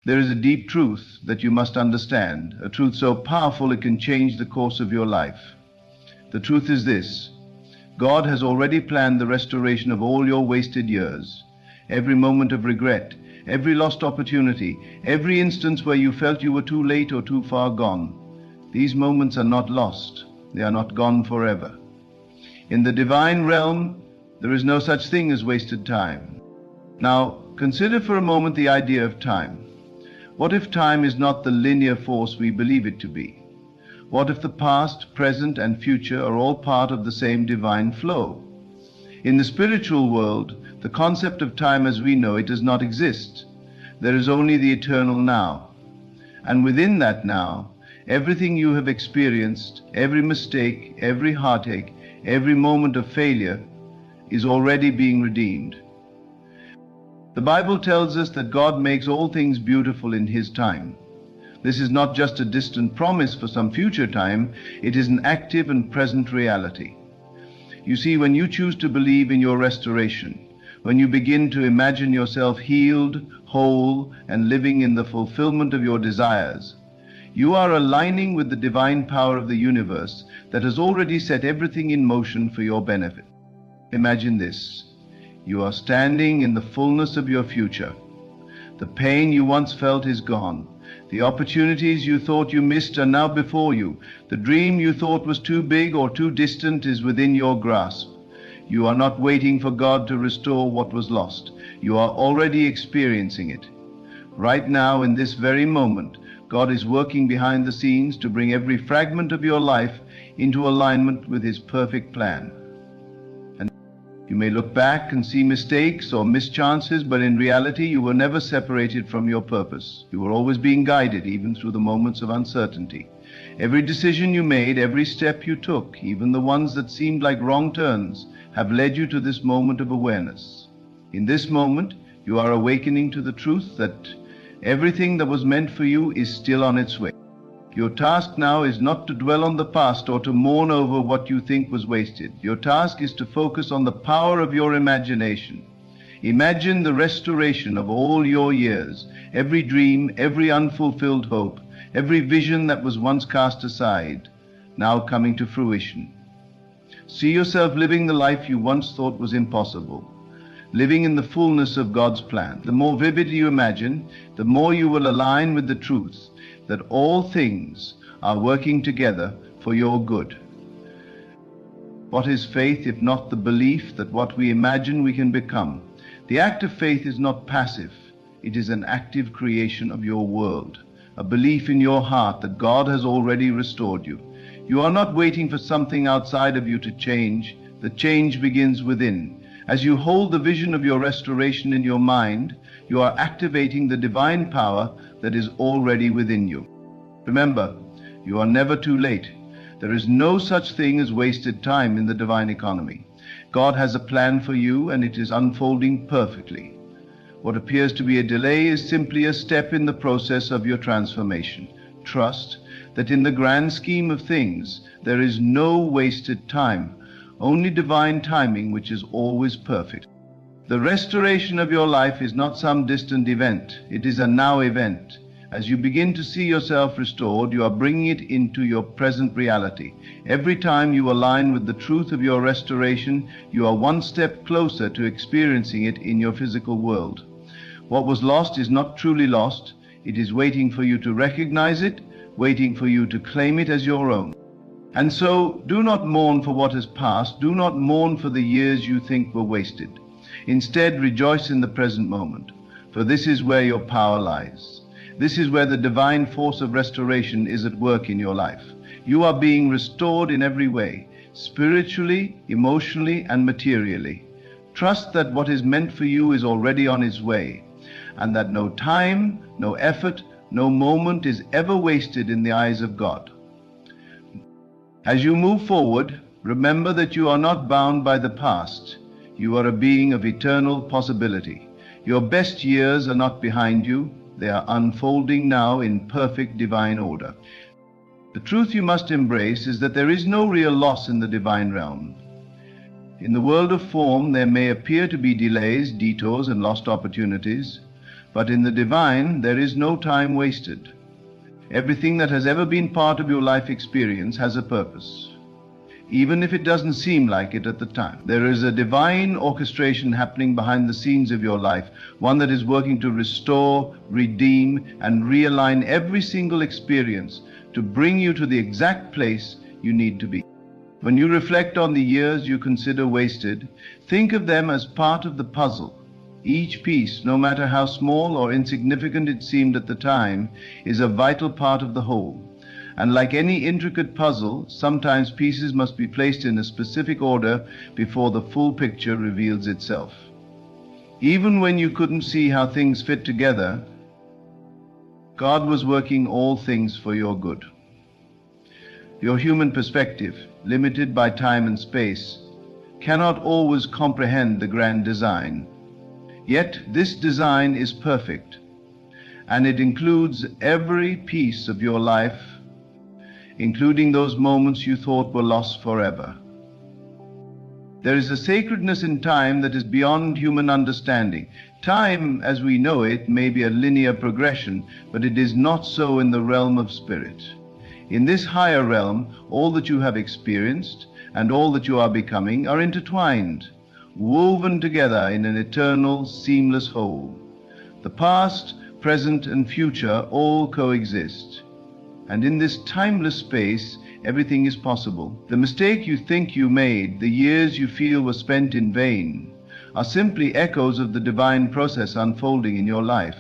There is a deep truth that you must understand, a truth so powerful it can change the course of your life. The truth is this: God has already planned the restoration of all your wasted years. Every moment of regret, every lost opportunity, every instance where you felt you were too late or too far gone. These moments are not lost. They are not gone forever. In the divine realm, there is no such thing as wasted time. Now, consider for a moment the idea of time. What if time is not the linear force we believe it to be? What if the past, present, and future are all part of the same divine flow? In the spiritual world, the concept of time as we know it does not exist. There is only the eternal now. And within that now, everything you have experienced, every mistake, every heartache, every moment of failure, is already being redeemed. The Bible tells us that God makes all things beautiful in His time. This is not just a distant promise for some future time, it is an active and present reality. You see, when you choose to believe in your restoration, when you begin to imagine yourself healed, whole, and living in the fulfillment of your desires, you are aligning with the divine power of the universe that has already set everything in motion for your benefit. Imagine this: you are standing in the fullness of your future. The pain you once felt is gone. The opportunities you thought you missed are now before you. The dream you thought was too big or too distant is within your grasp. You are not waiting for God to restore what was lost. You are already experiencing it. Right now, in this very moment, God is working behind the scenes to bring every fragment of your life into alignment with His perfect plan. You may look back and see mistakes or mischances, but in reality you were never separated from your purpose. You were always being guided, even through the moments of uncertainty. Every decision you made, every step you took, even the ones that seemed like wrong turns, have led you to this moment of awareness. In this moment, you are awakening to the truth that everything that was meant for you is still on its way. Your task now is not to dwell on the past or to mourn over what you think was wasted. Your task is to focus on the power of your imagination. Imagine the restoration of all your years, every dream, every unfulfilled hope, every vision that was once cast aside, now coming to fruition. See yourself living the life you once thought was impossible, living in the fullness of God's plan. The more vivid you imagine, the more you will align with the truth that all things are working together for your good. What is faith if not the belief that what we imagine we can become? The act of faith is not passive. It is an active creation of your world, a belief in your heart that God has already restored you. You are not waiting for something outside of you to change. The change begins within. As you hold the vision of your restoration in your mind, you are activating the divine power that is already within you. Remember, you are never too late. There is no such thing as wasted time in the divine economy. God has a plan for you, and it is unfolding perfectly. What appears to be a delay is simply a step in the process of your transformation. Trust that in the grand scheme of things, there is no wasted time, only divine timing, which is always perfect. The restoration of your life is not some distant event. It is a now event. As you begin to see yourself restored, you are bringing it into your present reality. Every time you align with the truth of your restoration, you are one step closer to experiencing it in your physical world. What was lost is not truly lost. It is waiting for you to recognize it, waiting for you to claim it as your own. And so, do not mourn for what has passed. Do not mourn for the years you think were wasted. Instead, rejoice in the present moment, for this is where your power lies. This is where the divine force of restoration is at work in your life. You are being restored in every way, spiritually, emotionally, and materially. Trust that what is meant for you is already on its way, and that no time, no effort, no moment is ever wasted in the eyes of God. As you move forward, remember that you are not bound by the past. You are a being of eternal possibility. Your best years are not behind you. They are unfolding now in perfect divine order. The truth you must embrace is that there is no real loss in the divine realm. In the world of form, there may appear to be delays, detours, and lost opportunities, But in the divine, there is no time wasted. Everything that has ever been part of your life experience has a purpose, even if it doesn't seem like it at the time. There is a divine orchestration happening behind the scenes of your life, one that is working to restore, redeem, and realign every single experience to bring you to the exact place you need to be. When you reflect on the years you consider wasted, think of them as part of the puzzle. Each piece, no matter how small or insignificant it seemed at the time, is a vital part of the whole. And like any intricate puzzle, sometimes pieces must be placed in a specific order before the full picture reveals itself. Even when you couldn't see how things fit together, God was working all things for your good. Your human perspective, limited by time and space, cannot always comprehend the grand design. Yet this design is perfect, and it includes every piece of your life, including those moments you thought were lost forever. There is a sacredness in time that is beyond human understanding. Time, as we know it, may be a linear progression, but it is not so in the realm of spirit. In this higher realm, all that you have experienced and all that you are becoming are intertwined, woven together in an eternal, seamless whole. The past, present, and future all coexist. And in this timeless space, everything is possible. The mistake you think you made, the years you feel were spent in vain, are simply echoes of the divine process unfolding in your life.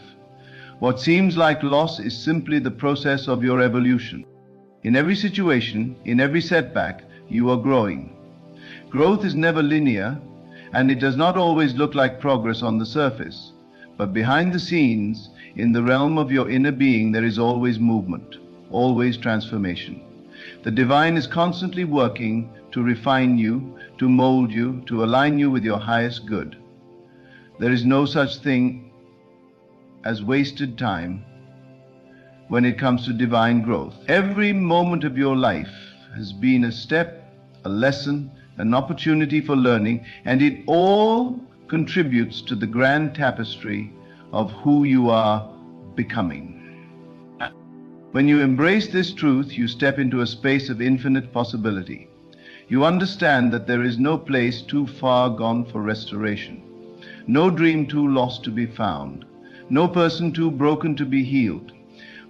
What seems like loss is simply the process of your evolution. In every situation, in every setback, you are growing. Growth is never linear, and it does not always look like progress on the surface. But behind the scenes, in the realm of your inner being, there is always movement, always transformation. The divine is constantly working to refine you, to mold you, to align you with your highest good. There is no such thing as wasted time when it comes to divine growth. Every moment of your life has been a step, a lesson, an opportunity for learning, and it all contributes to the grand tapestry of who you are becoming. When you embrace this truth, you step into a space of infinite possibility. You understand that there is no place too far gone for restoration, no dream too lost to be found, no person too broken to be healed.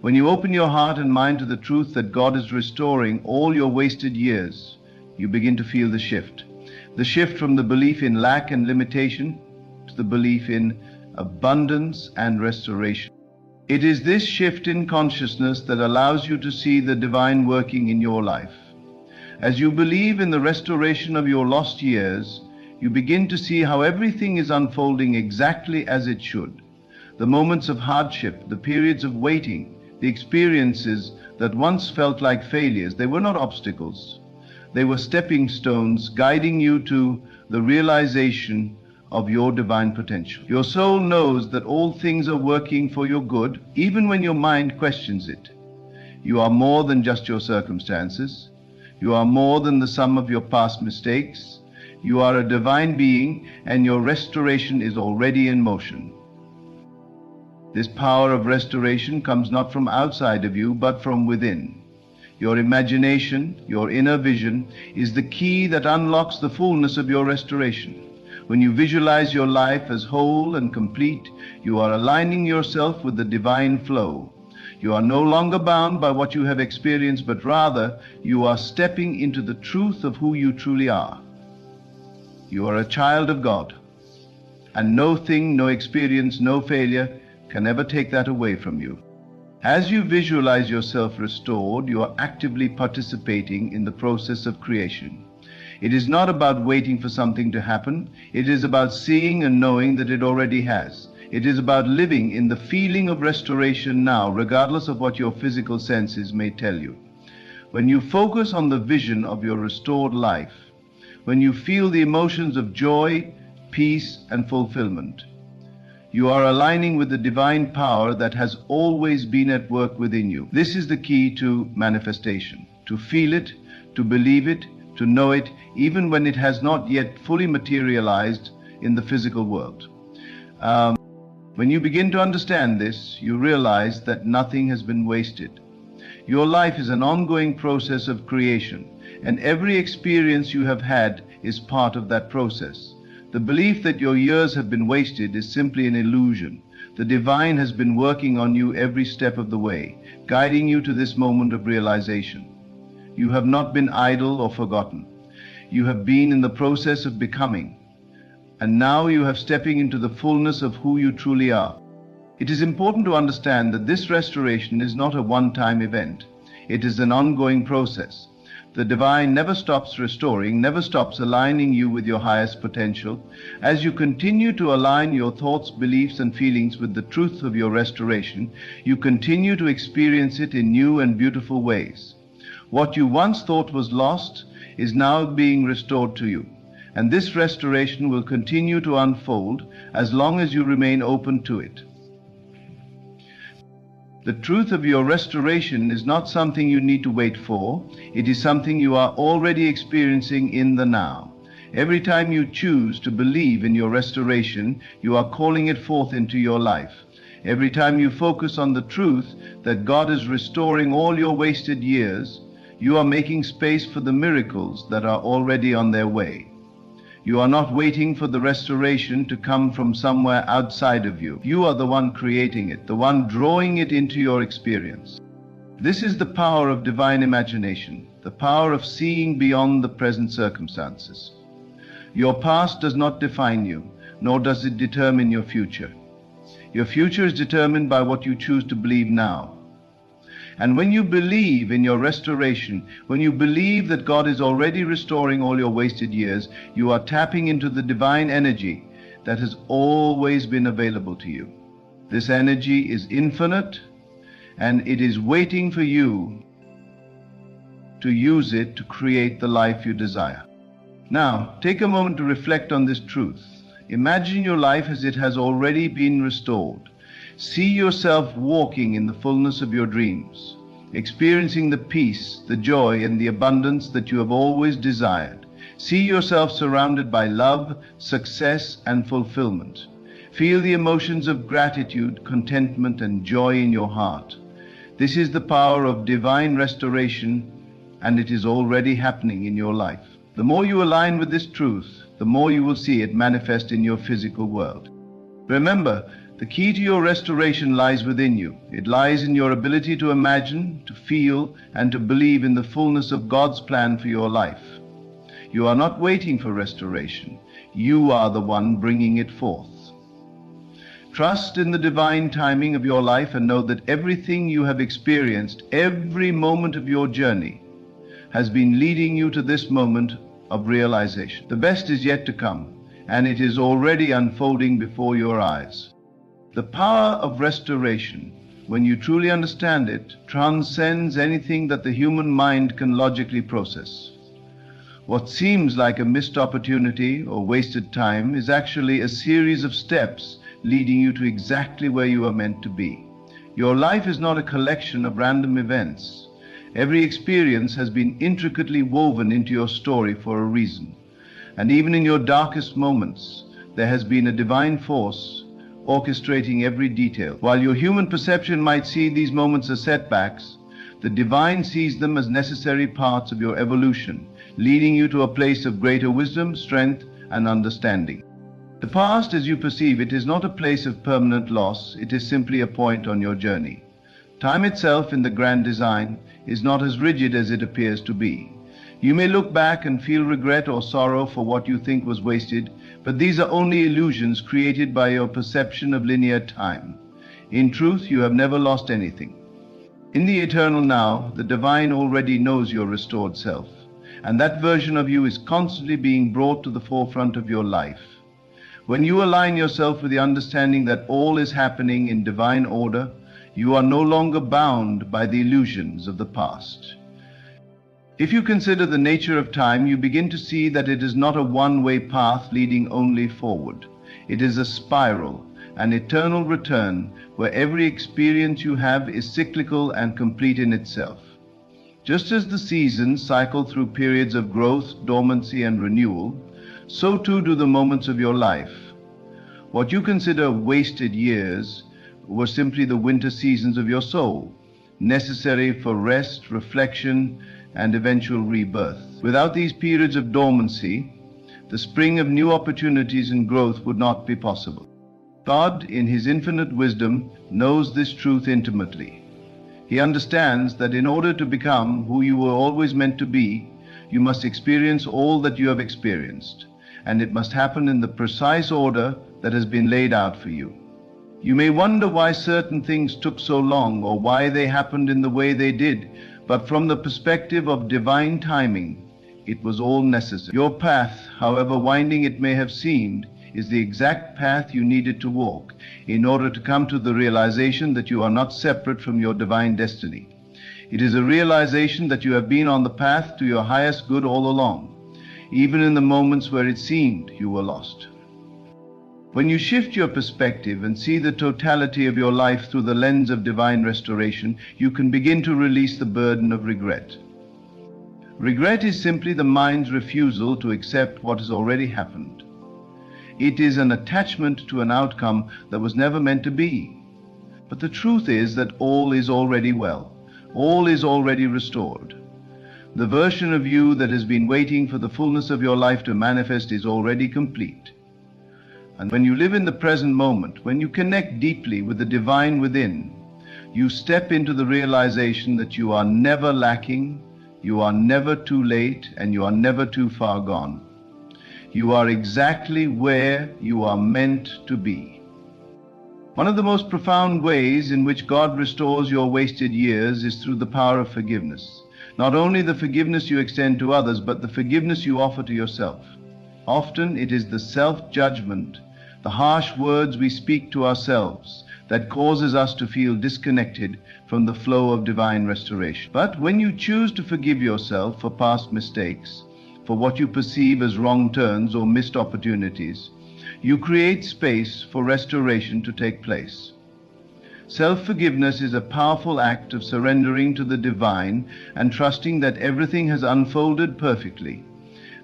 When you open your heart and mind to the truth that God is restoring all your wasted years, you begin to feel the shift from the belief in lack and limitation to the belief in abundance and restoration. It is this shift in consciousness that allows you to see the divine working in your life. As you believe in the restoration of your lost years, you begin to see how everything is unfolding exactly as it should. The moments of hardship, the periods of waiting, the experiences that once felt like failures, they were not obstacles. They were stepping stones guiding you to the realization of your divine potential. Your soul knows that all things are working for your good, even when your mind questions it. You are more than just your circumstances. You are more than the sum of your past mistakes. You are a divine being, and your restoration is already in motion. This power of restoration comes not from outside of you, but from within. Your imagination, your inner vision, is the key that unlocks the fullness of your restoration. When you visualize your life as whole and complete, you are aligning yourself with the divine flow. You are no longer bound by what you have experienced, but rather you are stepping into the truth of who you truly are. You are a child of God, and no thing, no experience, no failure can ever take that away from you. As you visualize yourself restored, you are actively participating in the process of creation. It is not about waiting for something to happen. It is about seeing and knowing that it already has. It is about living in the feeling of restoration now, regardless of what your physical senses may tell you. When you focus on the vision of your restored life, when you feel the emotions of joy, peace, and fulfillment, you are aligning with the divine power that has always been at work within you. This is the key to manifestation: to feel it, to believe it, to know it, even when it has not yet fully materialized in the physical world. When you begin to understand this, you realize that nothing has been wasted. Your life is an ongoing process of creation, and every experience you have had is part of that process. The belief that your years have been wasted is simply an illusion. The divine has been working on you every step of the way, guiding you to this moment of realization. You have not been idle or forgotten. You have been in the process of becoming, and now you are stepping into the fullness of who you truly are. It is important to understand that this restoration is not a one-time event. It is an ongoing process. The divine never stops restoring, never stops aligning you with your highest potential. As you continue to align your thoughts, beliefs, and feelings with the truth of your restoration, you continue to experience it in new and beautiful ways. What you once thought was lost is now being restored to you, and this restoration will continue to unfold as long as you remain open to it. The truth of your restoration is not something you need to wait for. It is something you are already experiencing in the now. Every time you choose to believe in your restoration, you are calling it forth into your life. Every time you focus on the truth that God is restoring all your wasted years, you are making space for the miracles that are already on their way. You are not waiting for the restoration to come from somewhere outside of you. You are the one creating it, the one drawing it into your experience. This is the power of divine imagination, the power of seeing beyond the present circumstances. Your past does not define you, nor does it determine your future. Your future is determined by what you choose to believe now. And when you believe in your restoration, when you believe that God is already restoring all your wasted years, you are tapping into the divine energy that has always been available to you. This energy is infinite, and it is waiting for you to use it to create the life you desire. Now, take a moment to reflect on this truth. Imagine your life as it has already been restored. See yourself walking in the fullness of your dreams, experiencing the peace, the joy, and the abundance that you have always desired. See yourself surrounded by love, success, and fulfillment. Feel the emotions of gratitude, contentment, and joy in your heart. This is the power of divine restoration, and it is already happening in your life. The more you align with this truth, the more you will see it manifest in your physical world. Remember, the key to your restoration lies within you. It lies in your ability to imagine, to feel, and to believe in the fullness of God's plan for your life. You are not waiting for restoration. You are the one bringing it forth. Trust in the divine timing of your life and know that everything you have experienced, every moment of your journey, has been leading you to this moment of realization. The best is yet to come, and it is already unfolding before your eyes. The power of restoration, when you truly understand it, transcends anything that the human mind can logically process. What seems like a missed opportunity or wasted time is actually a series of steps leading you to exactly where you are meant to be. Your life is not a collection of random events. Every experience has been intricately woven into your story for a reason. And even in your darkest moments, there has been a divine force orchestrating every detail. While your human perception might see these moments as setbacks, the divine sees them as necessary parts of your evolution, leading you to a place of greater wisdom, strength, and understanding. The past, as you perceive it, is not a place of permanent loss. It is simply a point on your journey. Time itself, in the grand design, is not as rigid as it appears to be. You may look back and feel regret or sorrow for what you think was wasted, but these are only illusions created by your perception of linear time. In truth, you have never lost anything. In the eternal now, the divine already knows your restored self, and that version of you is constantly being brought to the forefront of your life. When you align yourself with the understanding that all is happening in divine order, you are no longer bound by the illusions of the past. If you consider the nature of time, you begin to see that it is not a one-way path leading only forward. It is a spiral, an eternal return, where every experience you have is cyclical and complete in itself. Just as the seasons cycle through periods of growth, dormancy, and renewal, so too do the moments of your life. What you consider wasted years were simply the winter seasons of your soul, necessary for rest, reflection, and eventual rebirth. Without these periods of dormancy, the spring of new opportunities and growth would not be possible. God, in His infinite wisdom, knows this truth intimately. He understands that in order to become who you were always meant to be, you must experience all that you have experienced, and it must happen in the precise order that has been laid out for you. You may wonder why certain things took so long or why they happened in the way they did, but from the perspective of divine timing, it was all necessary. Your path, however winding it may have seemed, is the exact path you needed to walk in order to come to the realization that you are not separate from your divine destiny. It is a realization that you have been on the path to your highest good all along, even in the moments where it seemed you were lost. When you shift your perspective and see the totality of your life through the lens of divine restoration, you can begin to release the burden of regret. Regret is simply the mind's refusal to accept what has already happened. It is an attachment to an outcome that was never meant to be. But the truth is that all is already well. All is already restored. The version of you that has been waiting for the fullness of your life to manifest is already complete. And when you live in the present moment, when you connect deeply with the divine within, you step into the realization that you are never lacking, you are never too late, and you are never too far gone. You are exactly where you are meant to be. One of the most profound ways in which God restores your wasted years is through the power of forgiveness. Not only the forgiveness you extend to others, but the forgiveness you offer to yourself. Often it is the self-judgment, the harsh words we speak to ourselves, that causes us to feel disconnected from the flow of divine restoration. But when you choose to forgive yourself for past mistakes, for what you perceive as wrong turns or missed opportunities, you create space for restoration to take place. Self-forgiveness is a powerful act of surrendering to the divine and trusting that everything has unfolded perfectly.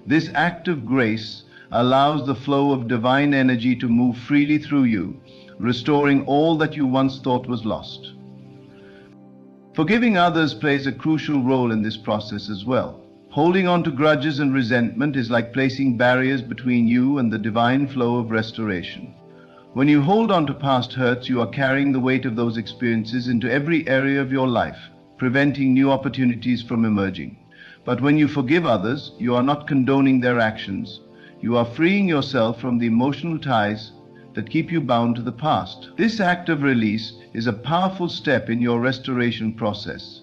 This act of grace allows the flow of divine energy to move freely through you, restoring all that you once thought was lost. Forgiving others plays a crucial role in this process as well. Holding on to grudges and resentment is like placing barriers between you and the divine flow of restoration. When you hold on to past hurts, you are carrying the weight of those experiences into every area of your life, preventing new opportunities from emerging. But when you forgive others, you are not condoning their actions. You are freeing yourself from the emotional ties that keep you bound to the past. This act of release is a powerful step in your restoration process.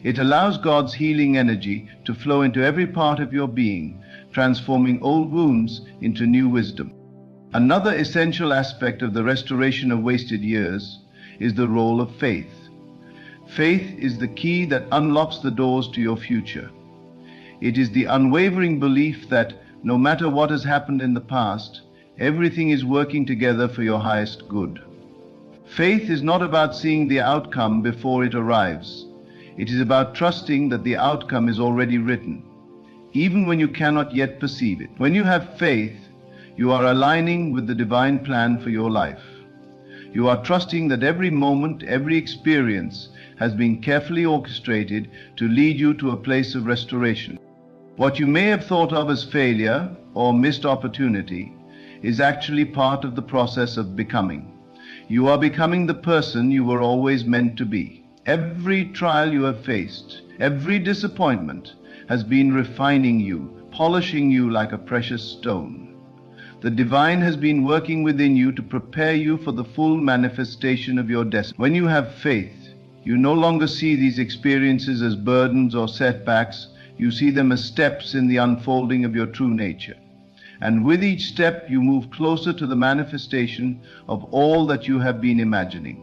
It allows God's healing energy to flow into every part of your being, transforming old wounds into new wisdom. Another essential aspect of the restoration of wasted years is the role of faith. Faith is the key that unlocks the doors to your future. It is the unwavering belief that no matter what has happened in the past, everything is working together for your highest good. Faith is not about seeing the outcome before it arrives. It is about trusting that the outcome is already written, even when you cannot yet perceive it. When you have faith, you are aligning with the divine plan for your life. You are trusting that every moment, every experience has been carefully orchestrated to lead you to a place of restoration. What you may have thought of as failure or missed opportunity is actually part of the process of becoming. You are becoming the person you were always meant to be. Every trial you have faced, every disappointment has been refining you, polishing you like a precious stone. The divine has been working within you to prepare you for the full manifestation of your destiny. When you have faith, you no longer see these experiences as burdens or setbacks. You see them as steps in the unfolding of your true nature. And with each step, you move closer to the manifestation of all that you have been imagining.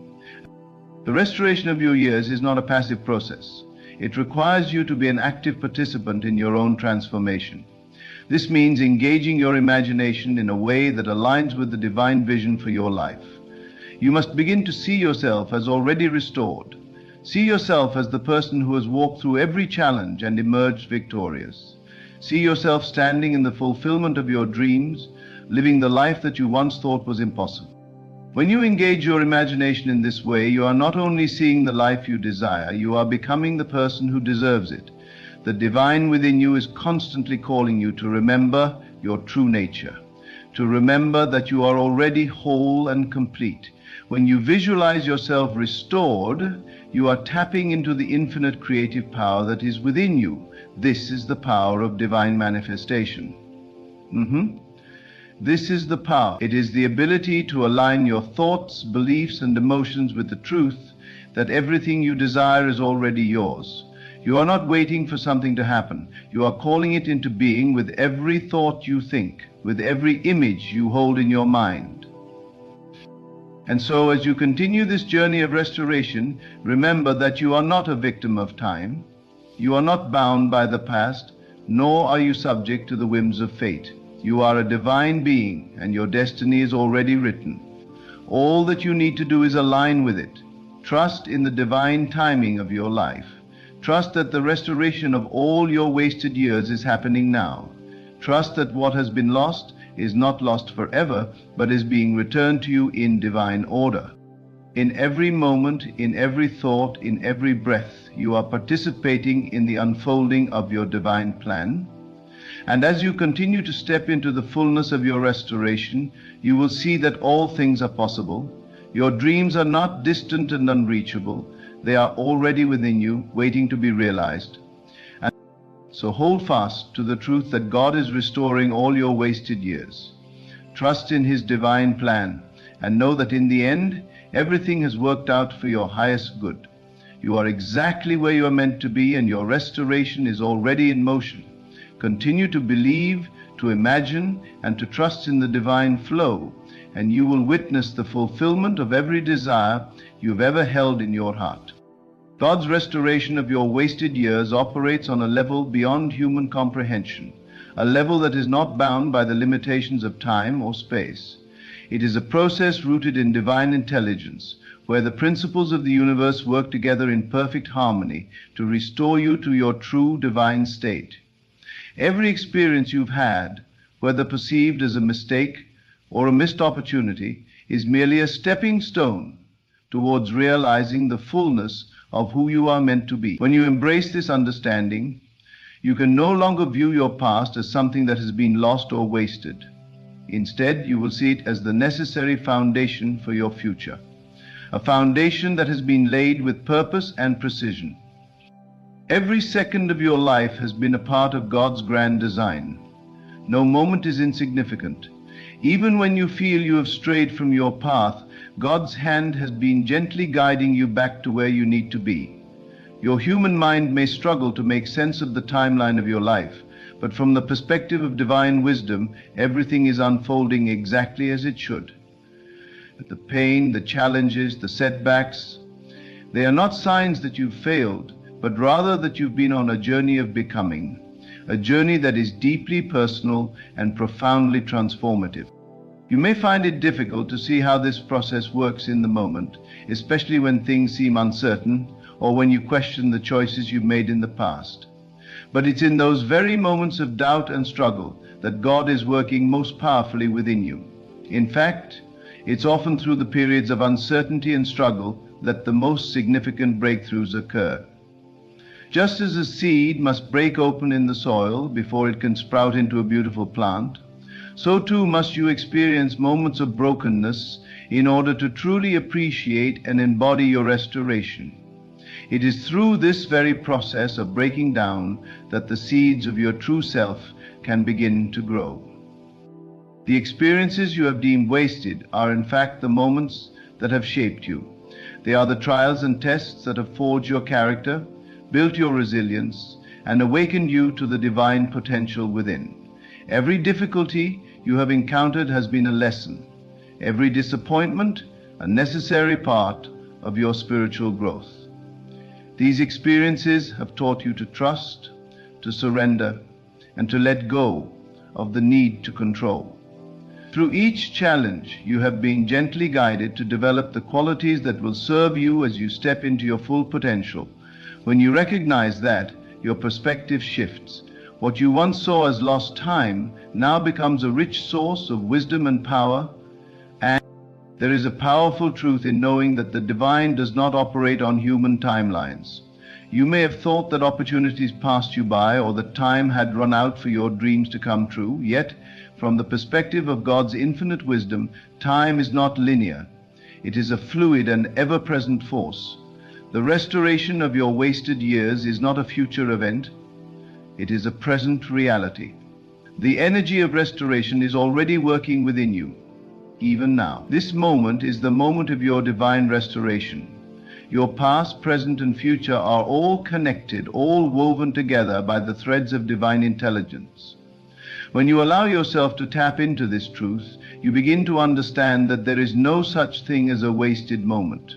The restoration of your years is not a passive process. It requires you to be an active participant in your own transformation. This means engaging your imagination in a way that aligns with the divine vision for your life. You must begin to see yourself as already restored. See yourself as the person who has walked through every challenge and emerged victorious. See yourself standing in the fulfillment of your dreams, living the life that you once thought was impossible. When you engage your imagination in this way, you are not only seeing the life you desire, you are becoming the person who deserves it. The divine within you is constantly calling you to remember your true nature, to remember that you are already whole and complete. When you visualize yourself restored, you are tapping into the infinite creative power that is within you. This is the power of divine manifestation. This is the power. It is the ability to align your thoughts, beliefs, and emotions with the truth that everything you desire is already yours. You are not waiting for something to happen. You are calling it into being with every thought you think, with every image you hold in your mind. And so, as you continue this journey of restoration, remember that you are not a victim of time. You are not bound by the past, nor are you subject to the whims of fate. You are a divine being, and your destiny is already written. All that you need to do is align with it. Trust in the divine timing of your life. Trust that the restoration of all your wasted years is happening now. Trust that what has been lost is not lost forever, but is being returned to you in divine order. In every moment, in every thought, in every breath, you are participating in the unfolding of your divine plan. And as you continue to step into the fullness of your restoration, you will see that all things are possible. Your dreams are not distant and unreachable. They are already within you, waiting to be realized. And so hold fast to the truth that God is restoring all your wasted years. Trust in His divine plan, and know that in the end, everything has worked out for your highest good. You are exactly where you are meant to be, and your restoration is already in motion. Continue to believe, to imagine, and to trust in the divine flow, and you will witness the fulfillment of every desire you've ever held in your heart. God's restoration of your wasted years operates on a level beyond human comprehension, a level that is not bound by the limitations of time or space. It is a process rooted in divine intelligence, where the principles of the universe work together in perfect harmony to restore you to your true divine state. Every experience you've had, whether perceived as a mistake or a missed opportunity, is merely a stepping stone towards realizing the fullness of who you are meant to be. When you embrace this understanding, you can no longer view your past as something that has been lost or wasted. Instead, you will see it as the necessary foundation for your future, a foundation that has been laid with purpose and precision. Every second of your life has been a part of God's grand design. No moment is insignificant. Even when you feel you have strayed from your path, God's hand has been gently guiding you back to where you need to be. Your human mind may struggle to make sense of the timeline of your life, but from the perspective of divine wisdom, everything is unfolding exactly as it should. The pain, the challenges, the setbacks, they are not signs that you've failed, but rather that you've been on a journey of becoming, a journey that is deeply personal and profoundly transformative. You may find it difficult to see how this process works in the moment, especially when things seem uncertain or when you question the choices you've made in the past. But it's in those very moments of doubt and struggle that God is working most powerfully within you. In fact, it's often through the periods of uncertainty and struggle that the most significant breakthroughs occur. Just as a seed must break open in the soil before it can sprout into a beautiful plant, so too must you experience moments of brokenness in order to truly appreciate and embody your restoration. It is through this very process of breaking down that the seeds of your true self can begin to grow. The experiences you have deemed wasted are in fact the moments that have shaped you. They are the trials and tests that have forged your character, built your resilience, and awakened you to the divine potential within. Every difficulty you have encountered has been a lesson. Every disappointment, a necessary part of your spiritual growth. These experiences have taught you to trust, to surrender, and to let go of the need to control. Through each challenge, you have been gently guided to develop the qualities that will serve you as you step into your full potential. When you recognize that, your perspective shifts. What you once saw as lost time now becomes a rich source of wisdom and power, and there is a powerful truth in knowing that the divine does not operate on human timelines. You may have thought that opportunities passed you by or that time had run out for your dreams to come true, yet from the perspective of God's infinite wisdom, time is not linear. It is a fluid and ever-present force. The restoration of your wasted years is not a future event. It is a present reality. The energy of restoration is already working within you, even now. This moment is the moment of your divine restoration. Your past, present, and future are all connected, all woven together by the threads of divine intelligence. When you allow yourself to tap into this truth, you begin to understand that there is no such thing as a wasted moment.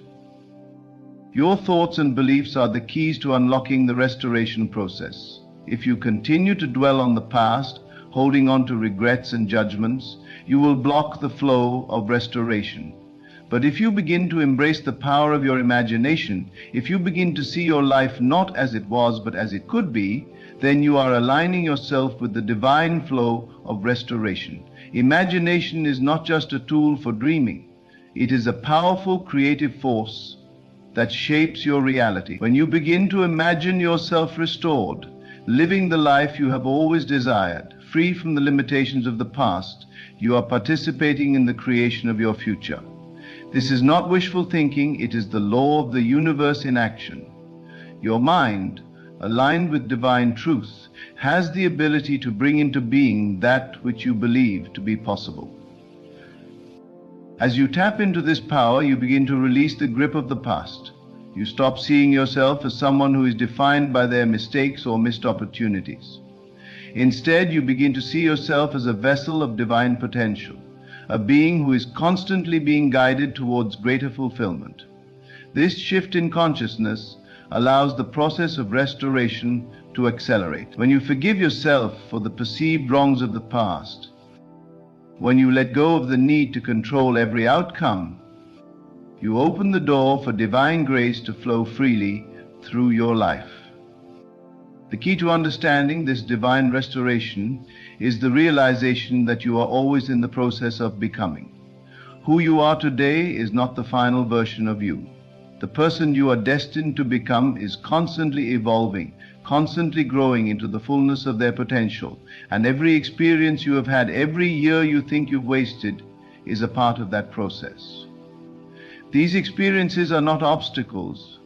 Your thoughts and beliefs are the keys to unlocking the restoration process. If you continue to dwell on the past, holding on to regrets and judgments, you will block the flow of restoration. But if you begin to embrace the power of your imagination, if you begin to see your life not as it was but as it could be, then you are aligning yourself with the divine flow of restoration. Imagination is not just a tool for dreaming. It is a powerful creative force that shapes your reality. When you begin to imagine yourself restored, living the life you have always desired, free from the limitations of the past, you are participating in the creation of your future. This is not wishful thinking, it is the law of the universe in action. Your mind, aligned with divine truth, has the ability to bring into being that which you believe to be possible. As you tap into this power, you begin to release the grip of the past. You stop seeing yourself as someone who is defined by their mistakes or missed opportunities. Instead, you begin to see yourself as a vessel of divine potential, a being who is constantly being guided towards greater fulfillment. This shift in consciousness allows the process of restoration to accelerate. When you forgive yourself for the perceived wrongs of the past, when you let go of the need to control every outcome, you open the door for divine grace to flow freely through your life. The key to understanding this divine restoration is the realization that you are always in the process of becoming. Who you are today is not the final version of you. The person you are destined to become is constantly evolving, constantly growing into the fullness of their potential, and every experience you have had, every year you think you've wasted, is a part of that process. These experiences are not obstacles,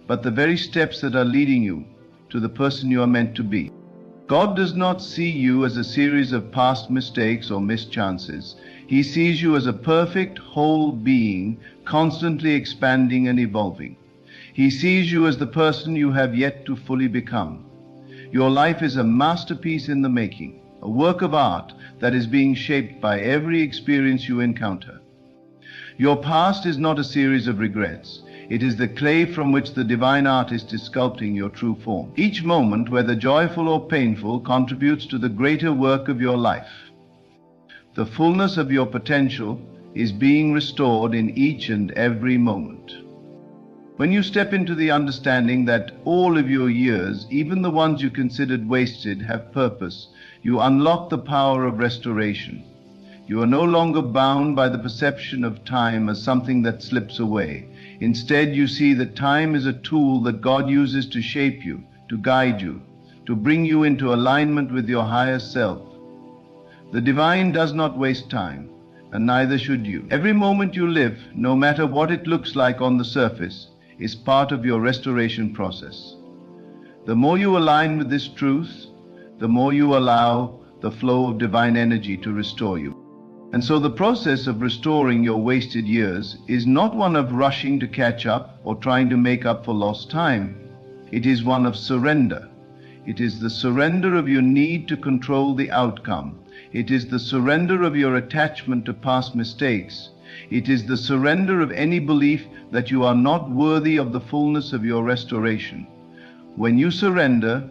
but the very steps that are leading you to the person you are meant to be. God does not see you as a series of past mistakes or missed chances. He sees you as a perfect, whole being, constantly expanding and evolving. He sees you as the person you have yet to fully become. Your life is a masterpiece in the making, a work of art that is being shaped by every experience you encounter. Your past is not a series of regrets. It is the clay from which the divine artist is sculpting your true form. Each moment, whether joyful or painful, contributes to the greater work of your life. The fullness of your potential is being restored in each and every moment. When you step into the understanding that all of your years, even the ones you considered wasted, have purpose, you unlock the power of restoration. You are no longer bound by the perception of time as something that slips away. Instead, you see that time is a tool that God uses to shape you, to guide you, to bring you into alignment with your higher self. The divine does not waste time, and neither should you. Every moment you live, no matter what it looks like on the surface, is part of your restoration process. The more you align with this truth, the more you allow the flow of divine energy to restore you. And so the process of restoring your wasted years is not one of rushing to catch up or trying to make up for lost time. It is one of surrender. It is the surrender of your need to control the outcome. It is the surrender of your attachment to past mistakes. It is the surrender of any belief that you are not worthy of the fullness of your restoration. When you surrender,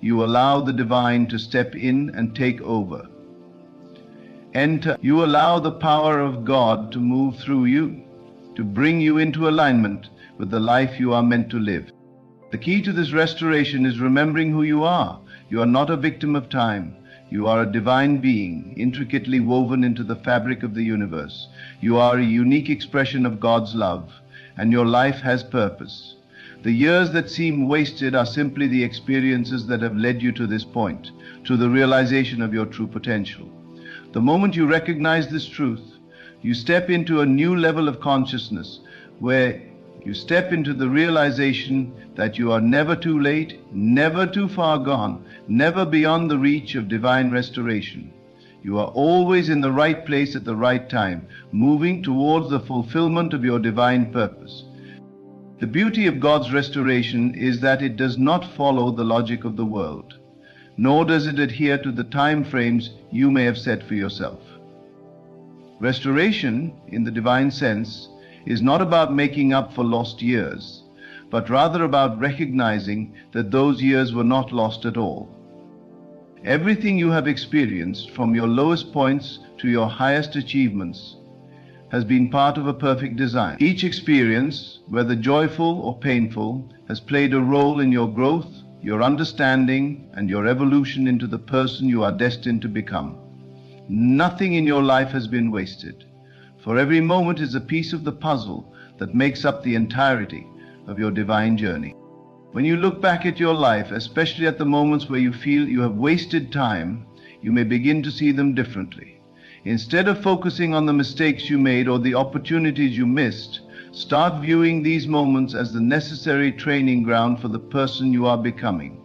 you allow the divine to step in and take over. You allow the power of God to move through you, to bring you into alignment with the life you are meant to live. The key to this restoration is remembering who you are. You are not a victim of time. You are a divine being, intricately woven into the fabric of the universe. You are a unique expression of God's love, and your life has purpose. The years that seem wasted are simply the experiences that have led you to this point, to the realization of your true potential. The moment you recognize this truth, you step into a new level of consciousness, where you step into the realization that you are never too late, never too far gone, never beyond the reach of divine restoration. You are always in the right place at the right time, moving towards the fulfillment of your divine purpose. The beauty of God's restoration is that it does not follow the logic of the world, nor does it adhere to the time frames you may have set for yourself. Restoration, in the divine sense, is not about making up for lost years, but rather about recognizing that those years were not lost at all. Everything you have experienced, from your lowest points to your highest achievements, has been part of a perfect design. Each experience, whether joyful or painful, has played a role in your growth, your understanding, and your evolution into the person you are destined to become. Nothing in your life has been wasted, for every moment is a piece of the puzzle that makes up the entirety of your divine journey. When you look back at your life, especially at the moments where you feel you have wasted time, you may begin to see them differently. Instead of focusing on the mistakes you made or the opportunities you missed, start viewing these moments as the necessary training ground for the person you are becoming.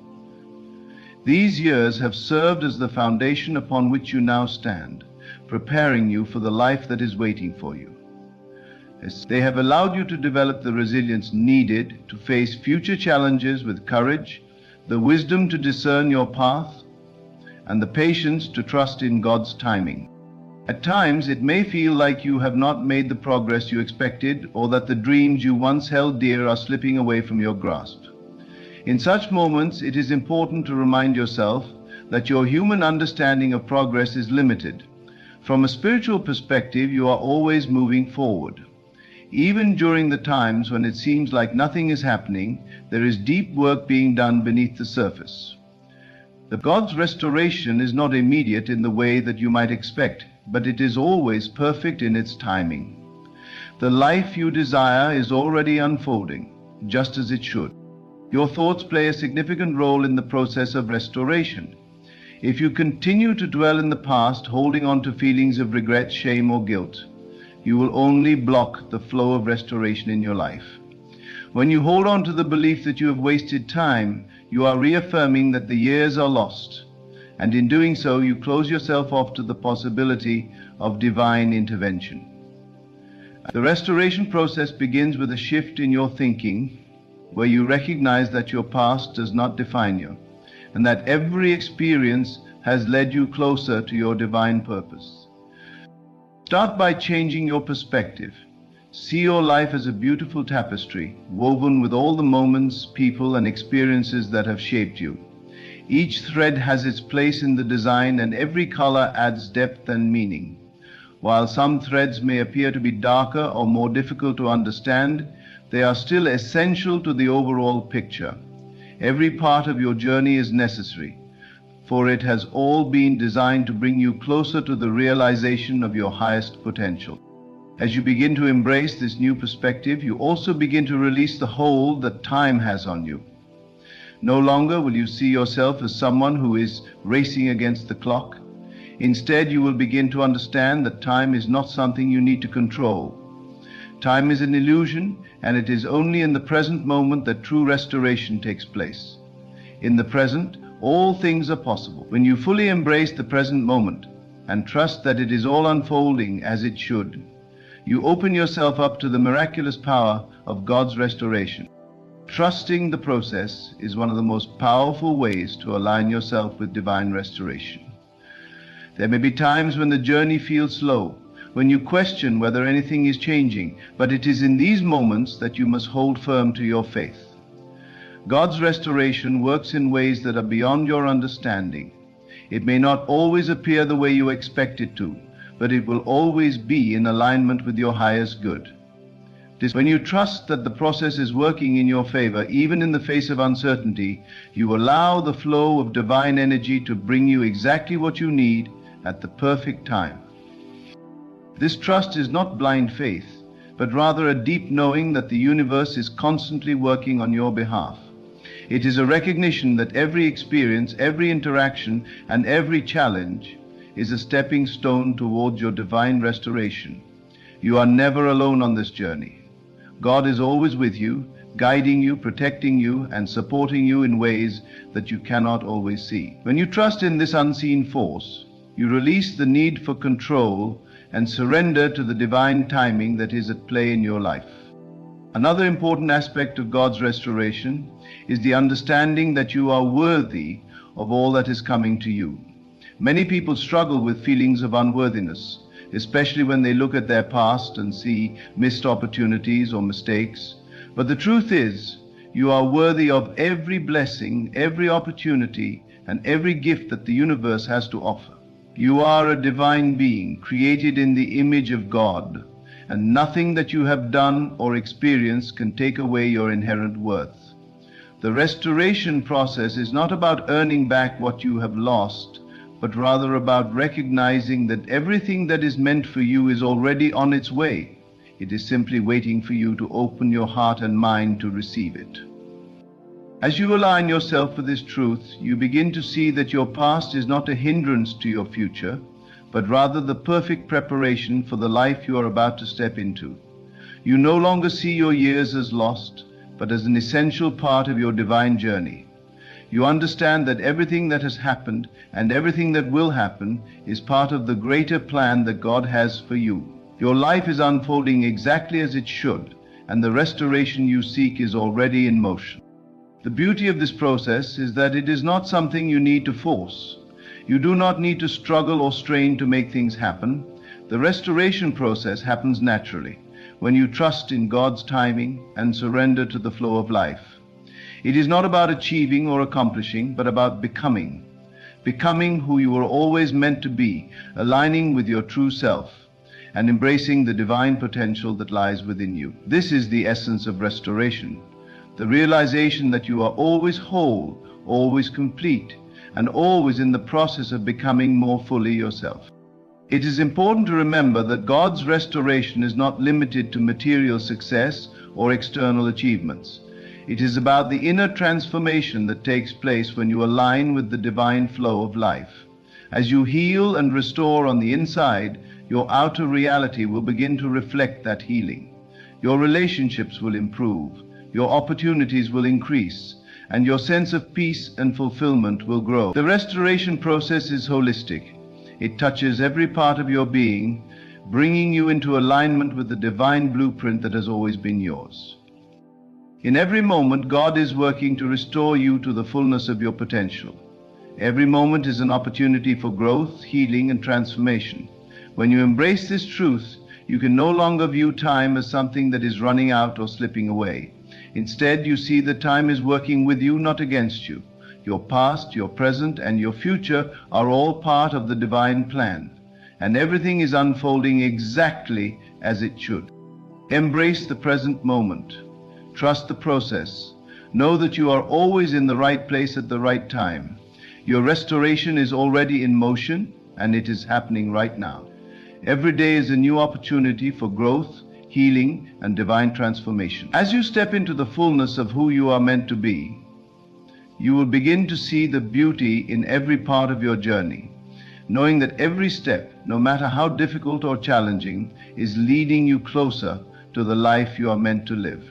These years have served as the foundation upon which you now stand, preparing you for the life that is waiting for you. They have allowed you to develop the resilience needed to face future challenges with courage, the wisdom to discern your path, and the patience to trust in God's timing. At times, it may feel like you have not made the progress you expected, or that the dreams you once held dear are slipping away from your grasp. In such moments, it is important to remind yourself that your human understanding of progress is limited. From a spiritual perspective, you are always moving forward. Even during the times when it seems like nothing is happening, there is deep work being done beneath the surface. God's restoration is not immediate in the way that you might expect, but it is always perfect in its timing. The life you desire is already unfolding, just as it should. Your thoughts play a significant role in the process of restoration. If you continue to dwell in the past, holding on to feelings of regret, shame, or guilt, you will only block the flow of restoration in your life. When you hold on to the belief that you have wasted time, you are reaffirming that the years are lost, and in doing so, you close yourself off to the possibility of divine intervention. The restoration process begins with a shift in your thinking, where you recognize that your past does not define you, and that every experience has led you closer to your divine purpose. Start by changing your perspective. See your life as a beautiful tapestry, woven with all the moments, people, and experiences that have shaped you. Each thread has its place in the design, and every color adds depth and meaning. While some threads may appear to be darker or more difficult to understand, they are still essential to the overall picture. Every part of your journey is necessary, for it has all been designed to bring you closer to the realization of your highest potential. As you begin to embrace this new perspective, you also begin to release the hold that time has on you. No longer will you see yourself as someone who is racing against the clock. Instead, you will begin to understand that time is not something you need to control. Time is an illusion, and it is only in the present moment that true restoration takes place. In the present, all things are possible. When you fully embrace the present moment and trust that it is all unfolding as it should, you open yourself up to the miraculous power of God's restoration. Trusting the process is one of the most powerful ways to align yourself with divine restoration. There may be times when the journey feels slow, when you question whether anything is changing, but it is in these moments that you must hold firm to your faith. God's restoration works in ways that are beyond your understanding. It may not always appear the way you expect it to, but it will always be in alignment with your highest good. When you trust that the process is working in your favor, even in the face of uncertainty, you allow the flow of divine energy to bring you exactly what you need at the perfect time. This trust is not blind faith, but rather a deep knowing that the universe is constantly working on your behalf. It is a recognition that every experience, every interaction, and every challenge is a stepping stone towards your divine restoration. You are never alone on this journey. God is always with you, guiding you, protecting you, and supporting you in ways that you cannot always see. When you trust in this unseen force, you release the need for control and surrender to the divine timing that is at play in your life. Another important aspect of God's restoration is the understanding that you are worthy of all that is coming to you. Many people struggle with feelings of unworthiness, especially when they look at their past and see missed opportunities or mistakes. But the truth is, you are worthy of every blessing, every opportunity, and every gift that the universe has to offer. You are a divine being, created in the image of God, and nothing that you have done or experienced can take away your inherent worth. The restoration process is not about earning back what you have lost, but rather about recognizing that everything that is meant for you is already on its way. It is simply waiting for you to open your heart and mind to receive it. As you align yourself with this truth, you begin to see that your past is not a hindrance to your future, but rather the perfect preparation for the life you are about to step into. You no longer see your years as lost, but as an essential part of your divine journey. You understand that everything that has happened and everything that will happen is part of the greater plan that God has for you. Your life is unfolding exactly as it should, and the restoration you seek is already in motion. The beauty of this process is that it is not something you need to force. You do not need to struggle or strain to make things happen. The restoration process happens naturally when you trust in God's timing and surrender to the flow of life. It is not about achieving or accomplishing, but about becoming who you were always meant to be, aligning with your true self, and embracing the divine potential that lies within you. This is the essence of restoration, the realization that you are always whole, always complete, and always in the process of becoming more fully yourself. It is important to remember that God's restoration is not limited to material success or external achievements. It is about the inner transformation that takes place when you align with the divine flow of life. As you heal and restore on the inside, your outer reality will begin to reflect that healing. Your relationships will improve, your opportunities will increase, and your sense of peace and fulfillment will grow. The restoration process is holistic. It touches every part of your being, bringing you into alignment with the divine blueprint that has always been yours. In every moment, God is working to restore you to the fullness of your potential. Every moment is an opportunity for growth, healing, and transformation. When you embrace this truth, you can no longer view time as something that is running out or slipping away. Instead, you see that time is working with you, not against you. Your past, your present, and your future are all part of the divine plan, and everything is unfolding exactly as it should. Embrace the present moment. Trust the process. Know that you are always in the right place at the right time. Your restoration is already in motion, and it is happening right now. Every day is a new opportunity for growth, healing, and divine transformation. As you step into the fullness of who you are meant to be, you will begin to see the beauty in every part of your journey, knowing that every step, no matter how difficult or challenging, is leading you closer to the life you are meant to live.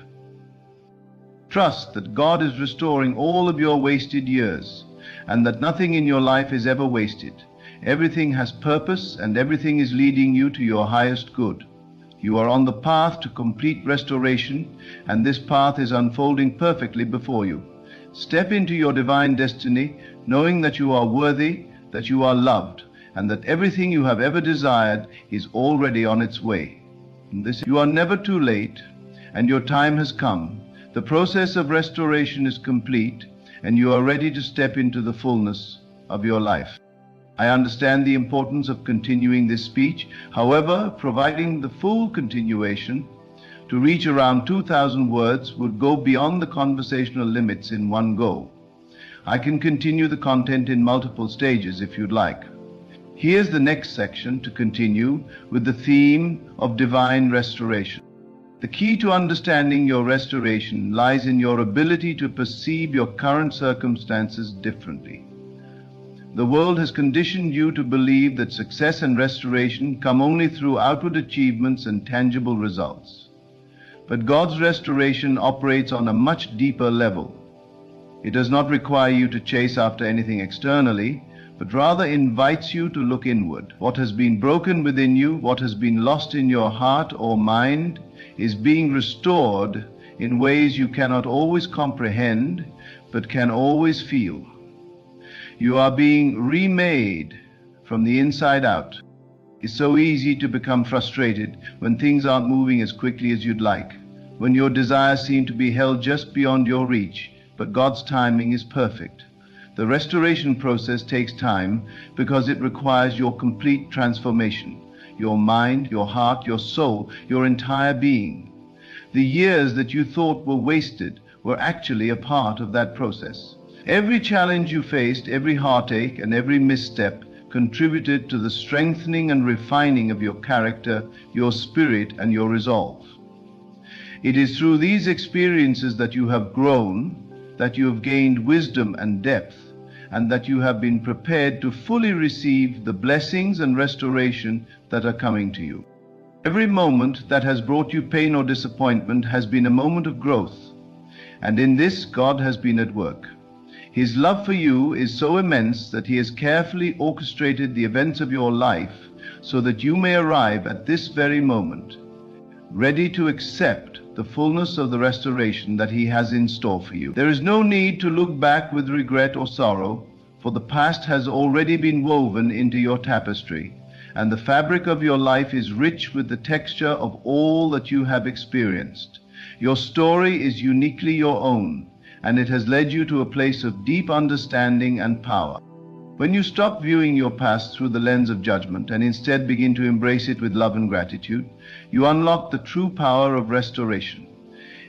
Trust that God is restoring all of your wasted years, and that nothing in your life is ever wasted. Everything has purpose, and everything is leading you to your highest good. You are on the path to complete restoration, and this path is unfolding perfectly before you. Step into your divine destiny, knowing that you are worthy, that you are loved, and that everything you have ever desired is already on its way. You are never too late, and your time has come. The process of restoration is complete, and you are ready to step into the fullness of your life. I understand the importance of continuing this speech, however, providing the full continuation to reach around 2,000 words would go beyond the conversational limits in one go. I can continue the content in multiple stages if you'd like. Here's the next section to continue with the theme of divine restoration. The key to understanding your restoration lies in your ability to perceive your current circumstances differently. The world has conditioned you to believe that success and restoration come only through outward achievements and tangible results. But God's restoration operates on a much deeper level. It does not require you to chase after anything externally, but rather invites you to look inward. What has been broken within you, what has been lost in your heart or mind, is being restored in ways you cannot always comprehend, but can always feel. You are being remade from the inside out. It's so easy to become frustrated when things aren't moving as quickly as you'd like, when your desires seem to be held just beyond your reach, but God's timing is perfect. The restoration process takes time because it requires your complete transformation. Your mind, your heart, your soul, your entire being. The years that you thought were wasted were actually a part of that process. Every challenge you faced, every heartache, and every misstep contributed to the strengthening and refining of your character, your spirit, and your resolve. It is through these experiences that you have grown, that you have gained wisdom and depth, and that you have been prepared to fully receive the blessings and restoration that are coming to you. Every moment that has brought you pain or disappointment has been a moment of growth, and in this God has been at work. His love for you is so immense that He has carefully orchestrated the events of your life so that you may arrive at this very moment, ready to accept the fullness of the restoration that He has in store for you. There is no need to look back with regret or sorrow, for the past has already been woven into your tapestry, and the fabric of your life is rich with the texture of all that you have experienced. Your story is uniquely your own, and it has led you to a place of deep understanding and power. When you stop viewing your past through the lens of judgment and instead begin to embrace it with love and gratitude, you unlock the true power of restoration.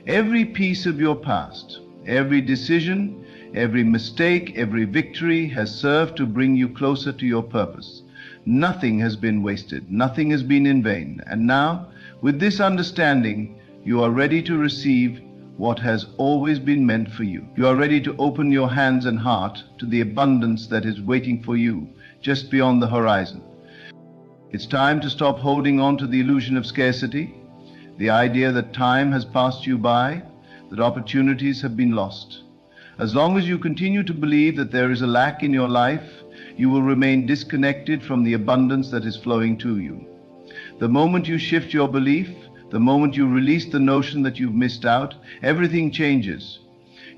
Every piece of your past, every decision, every mistake, every victory has served to bring you closer to your purpose. Nothing has been wasted, nothing has been in vain. And now, with this understanding, you are ready to receive what has always been meant for you. You are ready to open your hands and heart to the abundance that is waiting for you just beyond the horizon. It's time to stop holding on to the illusion of scarcity, the idea that time has passed you by, that opportunities have been lost. As long as you continue to believe that there is a lack in your life, you will remain disconnected from the abundance that is flowing to you. The moment you shift your belief, the moment you release the notion that you've missed out, everything changes.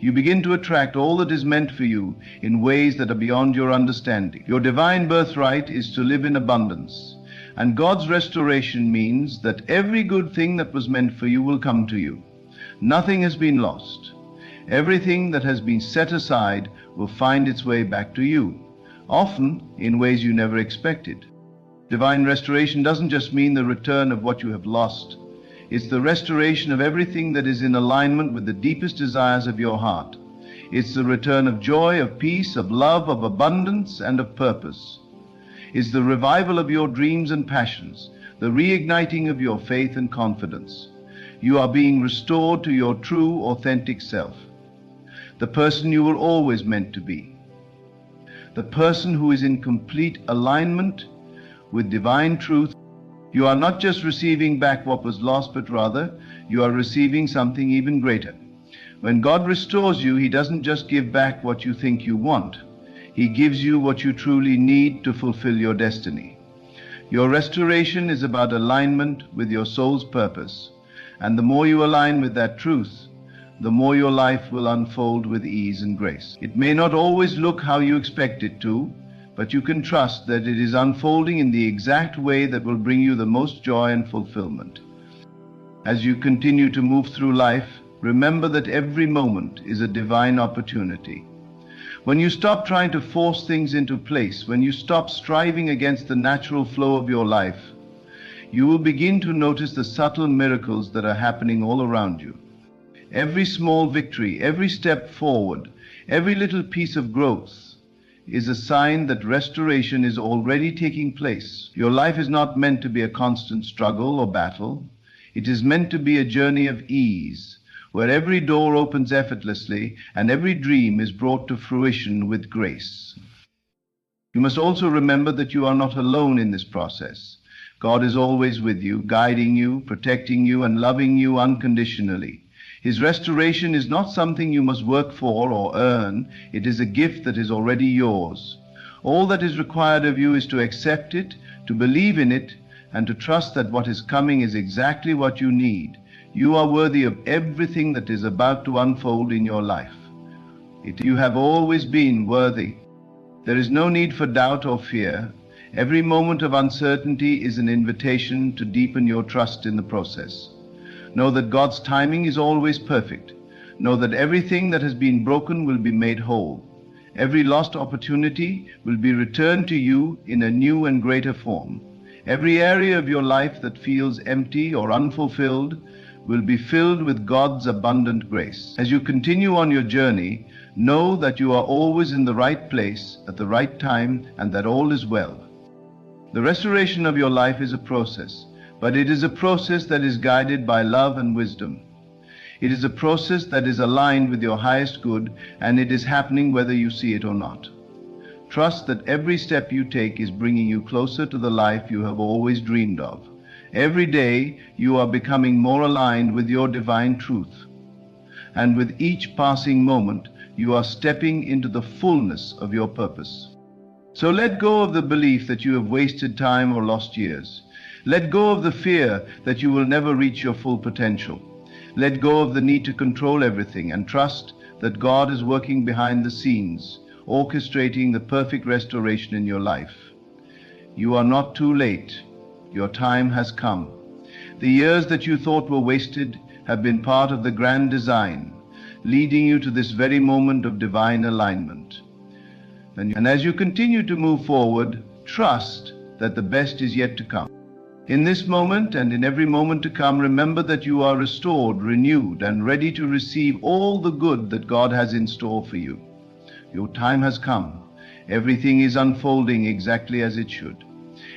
You begin to attract all that is meant for you in ways that are beyond your understanding. Your divine birthright is to live in abundance, and God's restoration means that every good thing that was meant for you will come to you. Nothing has been lost. Everything that has been set aside will find its way back to you, often in ways you never expected. Divine restoration doesn't just mean the return of what you have lost. It's the restoration of everything that is in alignment with the deepest desires of your heart. It's the return of joy, of peace, of love, of abundance, and of purpose. It's the revival of your dreams and passions, the reigniting of your faith and confidence. You are being restored to your true, authentic self, the person you were always meant to be, the person who is in complete alignment with divine truth. You are not just receiving back what was lost, but rather you are receiving something even greater. When God restores you, He doesn't just give back what you think you want. He gives you what you truly need to fulfill your destiny. Your restoration is about alignment with your soul's purpose, and the more you align with that truth, the more your life will unfold with ease and grace. It may not always look how you expect it to, but you can trust that it is unfolding in the exact way that will bring you the most joy and fulfillment. As you continue to move through life, remember that every moment is a divine opportunity. When you stop trying to force things into place, when you stop striving against the natural flow of your life, you will begin to notice the subtle miracles that are happening all around you. Every small victory, every step forward, every little piece of growth is a sign that restoration is already taking place. Your life is not meant to be a constant struggle or battle. It is meant to be a journey of ease, where every door opens effortlessly and every dream is brought to fruition with grace. You must also remember that you are not alone in this process. God is always with you, guiding you, protecting you, and loving you unconditionally. His restoration is not something you must work for or earn. It is a gift that is already yours. All that is required of you is to accept it, to believe in it, and to trust that what is coming is exactly what you need. You are worthy of everything that is about to unfold in your life. You have always been worthy. There is no need for doubt or fear. Every moment of uncertainty is an invitation to deepen your trust in the process. Know that God's timing is always perfect. Know that everything that has been broken will be made whole. Every lost opportunity will be returned to you in a new and greater form. Every area of your life that feels empty or unfulfilled will be filled with God's abundant grace. As you continue on your journey, know that you are always in the right place at the right time and that all is well. The restoration of your life is a process, but it is a process that is guided by love and wisdom. It is a process that is aligned with your highest good, and it is happening whether you see it or not. Trust that every step you take is bringing you closer to the life you have always dreamed of. Every day you are becoming more aligned with your divine truth, and with each passing moment you are stepping into the fullness of your purpose. So let go of the belief that you have wasted time or lost years. Let go of the fear that you will never reach your full potential. Let go of the need to control everything and trust that God is working behind the scenes, orchestrating the perfect restoration in your life. You are not too late. Your time has come. The years that you thought were wasted have been part of the grand design, leading you to this very moment of divine alignment. And as you continue to move forward, trust that the best is yet to come. In this moment and in every moment to come, remember that you are restored, renewed, and ready to receive all the good that God has in store for you. Your time has come. Everything is unfolding exactly as it should.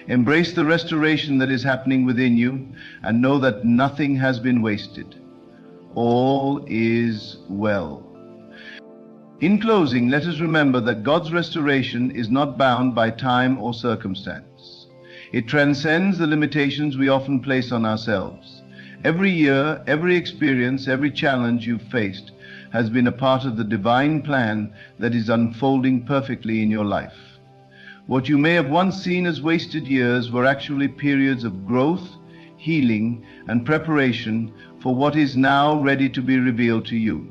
Embrace the restoration that is happening within you and know that nothing has been wasted. All is well. In closing, let us remember that God's restoration is not bound by time or circumstance. It transcends the limitations we often place on ourselves. Every year, every experience, every challenge you've faced has been a part of the divine plan that is unfolding perfectly in your life. What you may have once seen as wasted years were actually periods of growth, healing, and preparation for what is now ready to be revealed to you.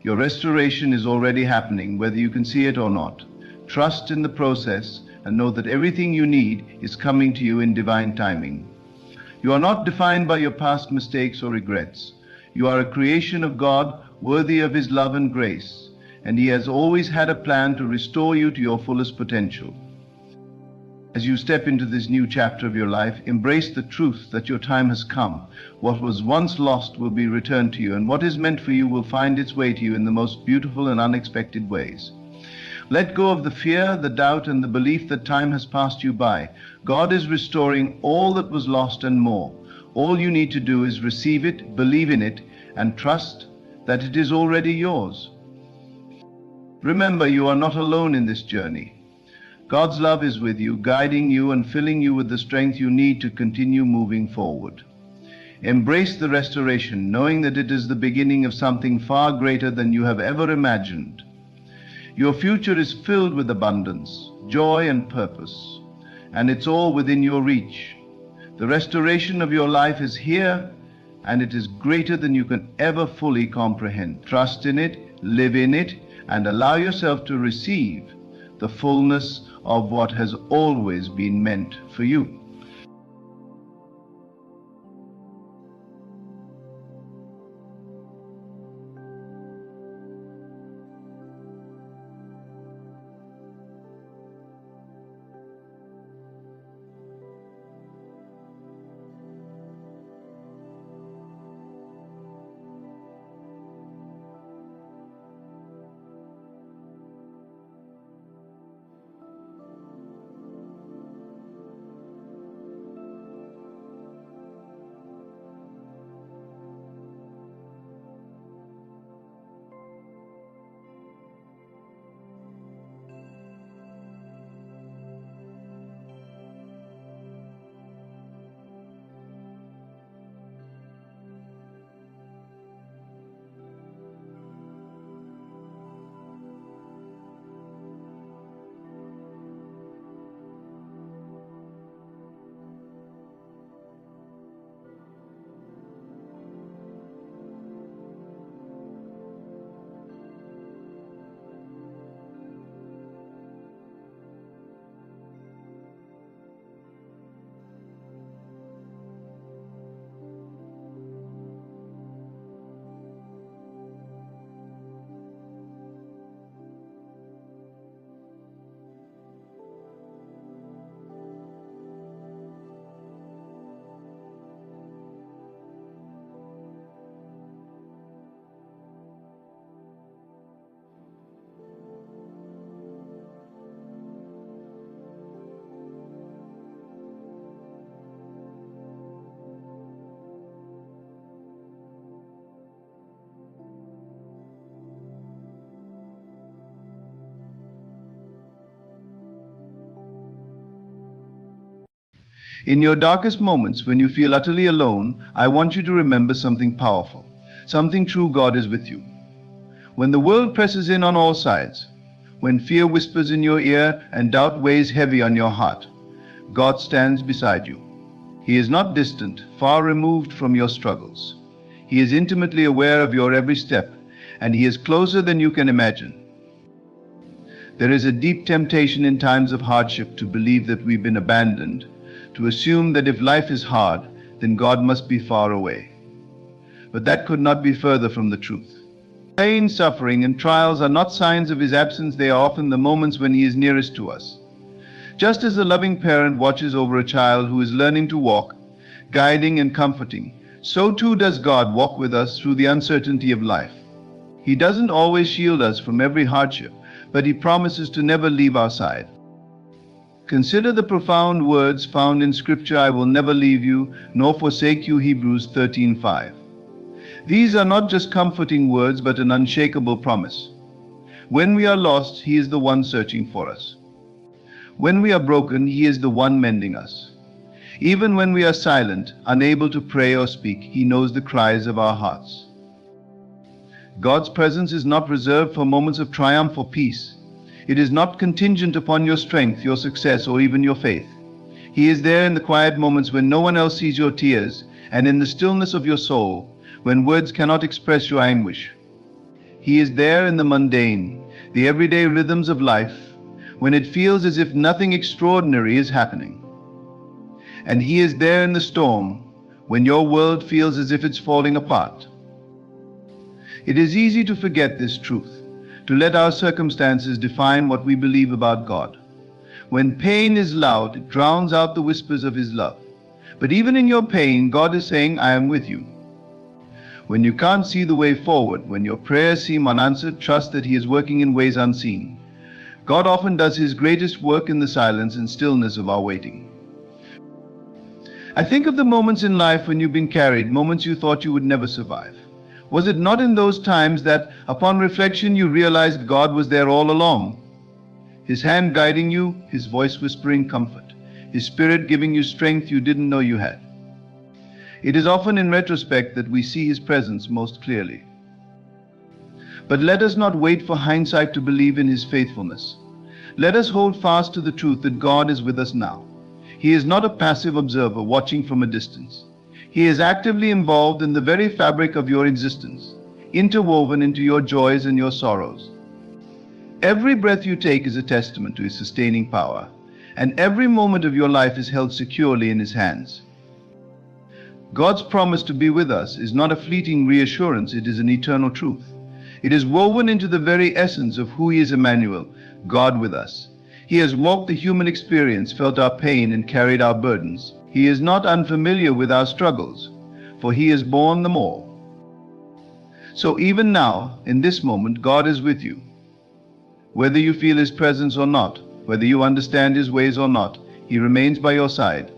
Your restoration is already happening, whether you can see it or not. Trust in the process and know that everything you need is coming to you in divine timing. You are not defined by your past mistakes or regrets. You are a creation of God, worthy of His love and grace, and He has always had a plan to restore you to your fullest potential. As you step into this new chapter of your life, embrace the truth that your time has come. What was once lost will be returned to you, and what is meant for you will find its way to you in the most beautiful and unexpected ways. Let go of the fear, the doubt, and the belief that time has passed you by. God is restoring all that was lost and more. All you need to do is receive it, believe in it, and trust that it is already yours. Remember, you are not alone in this journey. God's love is with you, guiding you and filling you with the strength you need to continue moving forward. Embrace the restoration, knowing that it is the beginning of something far greater than you have ever imagined. Your future is filled with abundance, joy, and purpose, and it's all within your reach. The restoration of your life is here, and it is greater than you can ever fully comprehend. Trust in it, live in it, and allow yourself to receive the fullness of what has always been meant for you. In your darkest moments, when you feel utterly alone, I want you to remember something powerful, something true: God is with you. When the world presses in on all sides, when fear whispers in your ear and doubt weighs heavy on your heart, God stands beside you. He is not distant, far removed from your struggles. He is intimately aware of your every step, and He is closer than you can imagine. There is a deep temptation in times of hardship to believe that we've been abandoned, to assume that if life is hard, then God must be far away. But that could not be further from the truth. Pain, suffering, and trials are not signs of His absence. They are often the moments when He is nearest to us. Just as a loving parent watches over a child who is learning to walk, guiding and comforting, so too does God walk with us through the uncertainty of life. He doesn't always shield us from every hardship, but He promises to never leave our side. Consider the profound words found in Scripture: I will never leave you nor forsake you, Hebrews 13:5. These are not just comforting words, but an unshakable promise. When we are lost, He is the one searching for us. When we are broken, He is the one mending us. Even when we are silent, unable to pray or speak, He knows the cries of our hearts. God's presence is not reserved for moments of triumph or peace. It is not contingent upon your strength, your success, or even your faith. He is there in the quiet moments when no one else sees your tears, and in the stillness of your soul, when words cannot express your anguish. He is there in the mundane, the everyday rhythms of life, when it feels as if nothing extraordinary is happening. And He is there in the storm, when your world feels as if it's falling apart. It is easy to forget this truth, to let our circumstances define what we believe about God. When pain is loud, it drowns out the whispers of His love. But even in your pain, God is saying, I am with you. When you can't see the way forward, when your prayers seem unanswered, trust that He is working in ways unseen. God often does His greatest work in the silence and stillness of our waiting. I think of the moments in life when you've been carried, moments you thought you would never survive. Was it not in those times that, upon reflection, you realized God was there all along? His hand guiding you, His voice whispering comfort, His Spirit giving you strength you didn't know you had. It is often in retrospect that we see His presence most clearly. But let us not wait for hindsight to believe in His faithfulness. Let us hold fast to the truth that God is with us now. He is not a passive observer watching from a distance. He is actively involved in the very fabric of your existence, interwoven into your joys and your sorrows. Every breath you take is a testament to His sustaining power, and every moment of your life is held securely in His hands. God's promise to be with us is not a fleeting reassurance, it is an eternal truth. It is woven into the very essence of who He is: Emmanuel, God with us. He has walked the human experience, felt our pain, and carried our burdens. He is not unfamiliar with our struggles, for He has borne them all. So even now, in this moment, God is with you. Whether you feel His presence or not, whether you understand His ways or not, He remains by your side.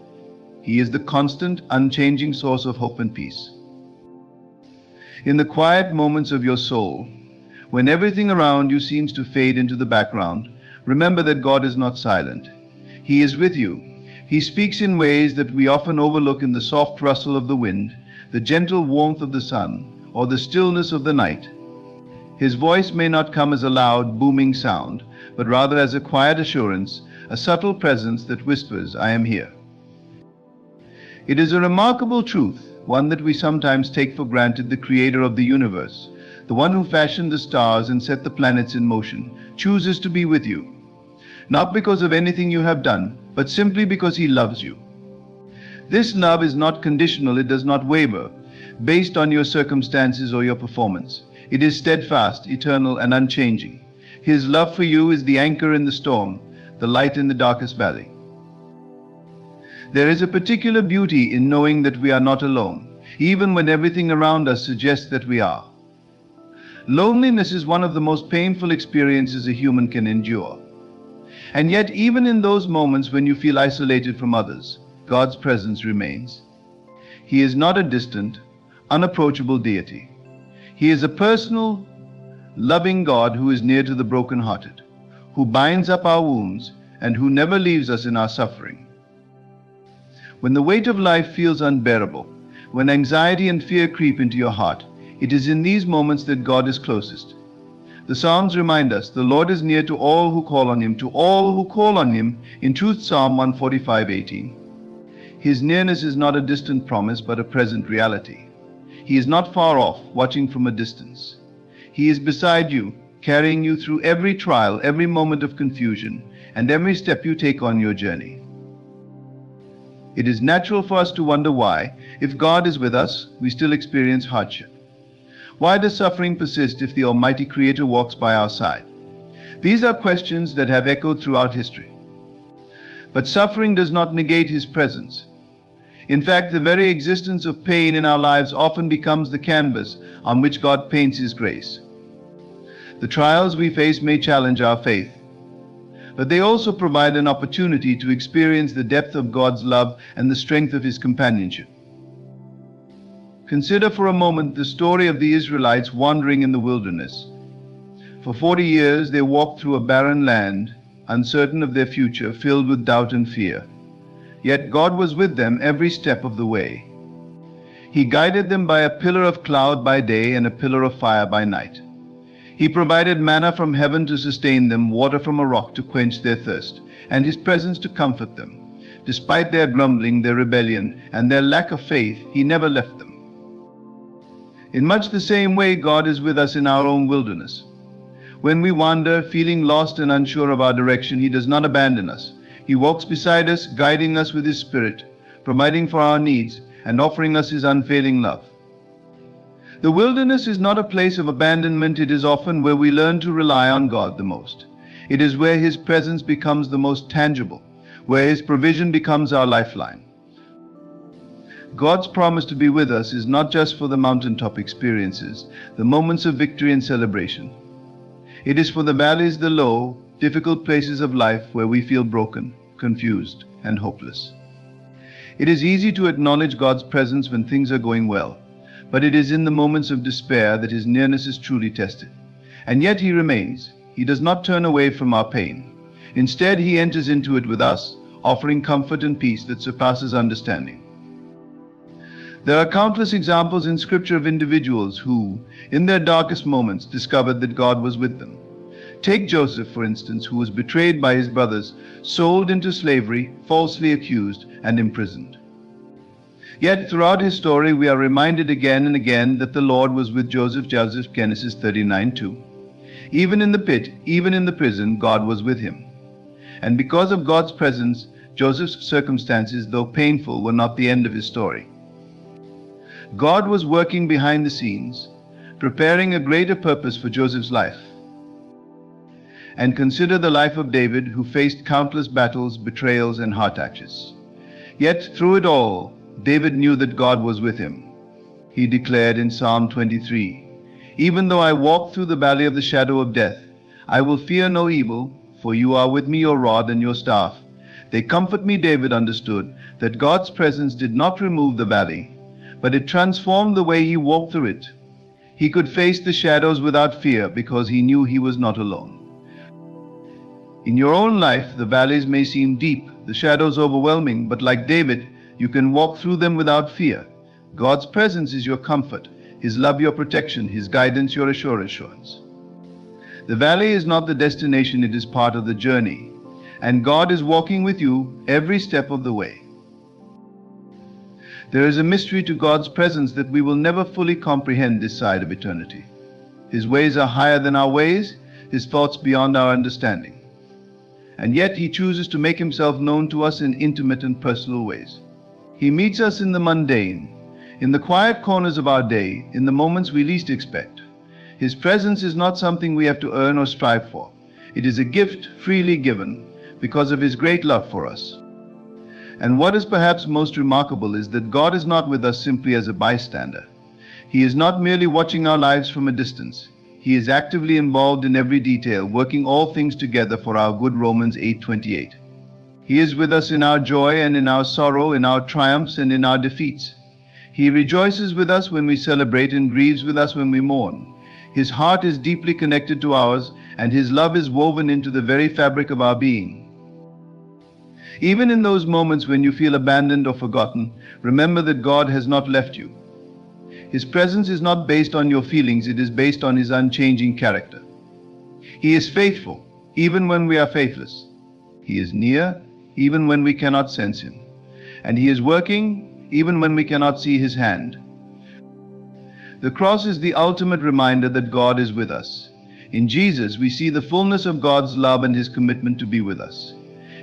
He is the constant, unchanging source of hope and peace. In the quiet moments of your soul, when everything around you seems to fade into the background, remember that God is not silent. He is with you. He speaks in ways that we often overlook: in the soft rustle of the wind, the gentle warmth of the sun, or the stillness of the night. His voice may not come as a loud, booming sound, but rather as a quiet assurance, a subtle presence that whispers, I am here. It is a remarkable truth, one that we sometimes take for granted. The Creator of the universe, the one who fashioned the stars and set the planets in motion, chooses to be with you. Not because of anything you have done, but simply because He loves you. This love is not conditional, it does not waver, based on your circumstances or your performance. It is steadfast, eternal, and unchanging. His love for you is the anchor in the storm, the light in the darkest valley. There is a particular beauty in knowing that we are not alone, even when everything around us suggests that we are. Loneliness is one of the most painful experiences a human can endure. And yet, even in those moments when you feel isolated from others, God's presence remains. He is not a distant, unapproachable deity. He is a personal, loving God who is near to the brokenhearted, who binds up our wounds, and who never leaves us in our suffering. When the weight of life feels unbearable, when anxiety and fear creep into your heart, it is in these moments that God is closest. The Psalms remind us, the Lord is near to all who call on Him, to all who call on Him. In truth, Psalm 145:18. His nearness is not a distant promise, but a present reality. He is not far off, watching from a distance. He is beside you, carrying you through every trial, every moment of confusion, and every step you take on your journey. It is natural for us to wonder why, if God is with us, we still experience hardship. Why does suffering persist if the Almighty Creator walks by our side? These are questions that have echoed throughout history. But suffering does not negate His presence. In fact, the very existence of pain in our lives often becomes the canvas on which God paints His grace. The trials we face may challenge our faith, but they also provide an opportunity to experience the depth of God's love and the strength of His companionship. Consider for a moment the story of the Israelites wandering in the wilderness. For 40 years they walked through a barren land, uncertain of their future, filled with doubt and fear. Yet God was with them every step of the way. He guided them by a pillar of cloud by day and a pillar of fire by night. He provided manna from heaven to sustain them, water from a rock to quench their thirst, and His presence to comfort them. Despite their grumbling, their rebellion, and their lack of faith, He never left them. In much the same way, God is with us in our own wilderness. When we wander, feeling lost and unsure of our direction, He does not abandon us. He walks beside us, guiding us with His Spirit, providing for our needs, and offering us His unfailing love. The wilderness is not a place of abandonment. It is often where we learn to rely on God the most. It is where His presence becomes the most tangible, where His provision becomes our lifeline. God's promise to be with us is not just for the mountaintop experiences, the moments of victory and celebration. It is for the valleys, the low, difficult places of life where we feel broken, confused, and hopeless. It is easy to acknowledge God's presence when things are going well, but it is in the moments of despair that His nearness is truly tested. And yet He remains. He does not turn away from our pain. Instead, He enters into it with us, offering comfort and peace that surpasses understanding. There are countless examples in Scripture of individuals who, in their darkest moments, discovered that God was with them. Take Joseph, for instance, who was betrayed by his brothers, sold into slavery, falsely accused, and imprisoned. Yet throughout his story, we are reminded again and again that the Lord was with Joseph. Genesis 39:2. Even in the pit, even in the prison, God was with him. And because of God's presence, Joseph's circumstances, though painful, were not the end of his story. God was working behind the scenes, preparing a greater purpose for Joseph's life. And consider the life of David, who faced countless battles, betrayals, and heart attacks. Yet through it all, David knew that God was with him. He declared in Psalm 23, "Even though I walk through the valley of the shadow of death, I will fear no evil, for you are with me, your rod and your staff. They comfort me." David understood that God's presence did not remove the valley, but it transformed the way he walked through it. He could face the shadows without fear because he knew he was not alone. In your own life, the valleys may seem deep, the shadows overwhelming, but like David, you can walk through them without fear. God's presence is your comfort, His love your protection, His guidance your assurance. The valley is not the destination, it is part of the journey, and God is walking with you every step of the way. There is a mystery to God's presence that we will never fully comprehend this side of eternity. His ways are higher than our ways, His thoughts beyond our understanding. And yet He chooses to make Himself known to us in intimate and personal ways. He meets us in the mundane, in the quiet corners of our day, in the moments we least expect. His presence is not something we have to earn or strive for. It is a gift freely given because of His great love for us. And what is perhaps most remarkable is that God is not with us simply as a bystander. He is not merely watching our lives from a distance. He is actively involved in every detail, working all things together for our good. Romans 8:28. He is with us in our joy and in our sorrow, in our triumphs and in our defeats. He rejoices with us when we celebrate and grieves with us when we mourn. His heart is deeply connected to ours, and His love is woven into the very fabric of our being. Even in those moments when you feel abandoned or forgotten, remember that God has not left you. His presence is not based on your feelings, it is based on His unchanging character. He is faithful, even when we are faithless. He is near, even when we cannot sense Him. And He is working, even when we cannot see His hand. The cross is the ultimate reminder that God is with us. In Jesus, we see the fullness of God's love and His commitment to be with us.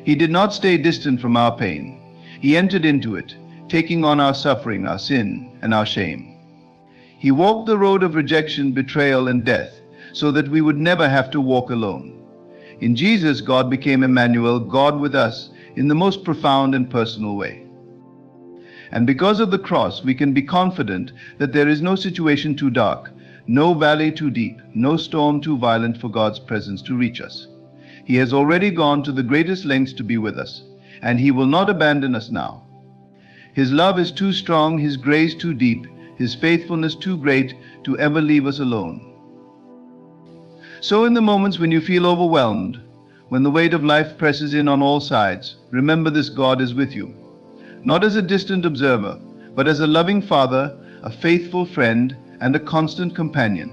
He did not stay distant from our pain. He entered into it, taking on our suffering, our sin, and our shame. He walked the road of rejection, betrayal, and death, so that we would never have to walk alone. In Jesus, God became Emmanuel, God with us, in the most profound and personal way. And because of the cross, we can be confident that there is no situation too dark, no valley too deep, no storm too violent for God's presence to reach us. He has already gone to the greatest lengths to be with us, and He will not abandon us now. His love is too strong, His grace too deep, His faithfulness too great to ever leave us alone. So in the moments when you feel overwhelmed, when the weight of life presses in on all sides, remember this: God is with you. Not as a distant observer, but as a loving Father, a faithful friend, and a constant companion.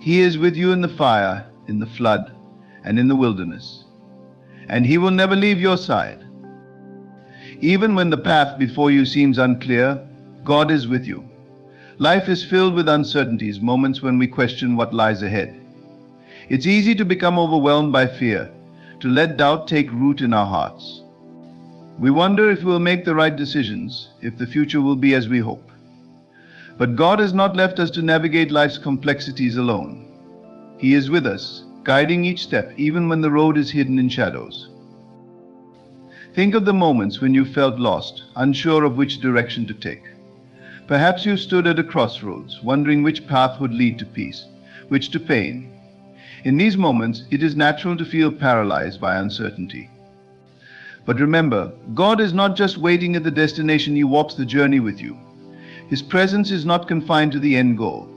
He is with you in the fire, in the flood, and in the wilderness. And He will never leave your side. Even when the path before you seems unclear, God is with you. Life is filled with uncertainties, moments when we question what lies ahead. It's easy to become overwhelmed by fear, to let doubt take root in our hearts. We wonder if we'll make the right decisions, if the future will be as we hope. But God has not left us to navigate life's complexities alone. He is with us, guiding each step, even when the road is hidden in shadows. Think of the moments when you felt lost, unsure of which direction to take. Perhaps you stood at a crossroads, wondering which path would lead to peace, which to pain. In these moments, it is natural to feel paralyzed by uncertainty. But remember, God is not just waiting at the destination, He walks the journey with you. His presence is not confined to the end goal.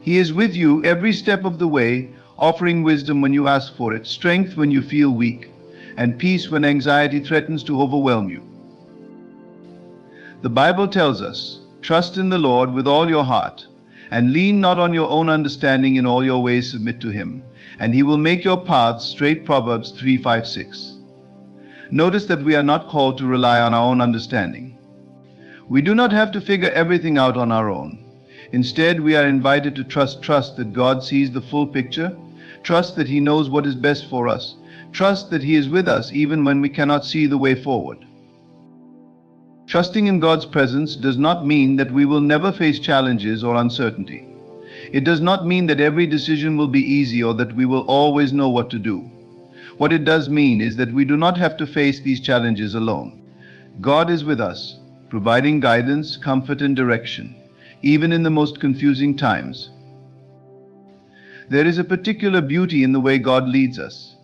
He is with you every step of the way, offering wisdom when you ask for it, strength when you feel weak, and peace when anxiety threatens to overwhelm you. The Bible tells us, "Trust in the Lord with all your heart, and lean not on your own understanding. In all your ways submit to Him, and He will make your paths straight." Proverbs 3:5-6. Notice that we are not called to rely on our own understanding. We do not have to figure everything out on our own. Instead, we are invited to trust that God sees the full picture, trust that He knows what is best for us, trust that He is with us even when we cannot see the way forward. Trusting in God's presence does not mean that we will never face challenges or uncertainty. It does not mean that every decision will be easy or that we will always know what to do. What it does mean is that we do not have to face these challenges alone. God is with us, providing guidance, comfort, and direction, even in the most confusing times. There is a particular beauty in the way God leads us.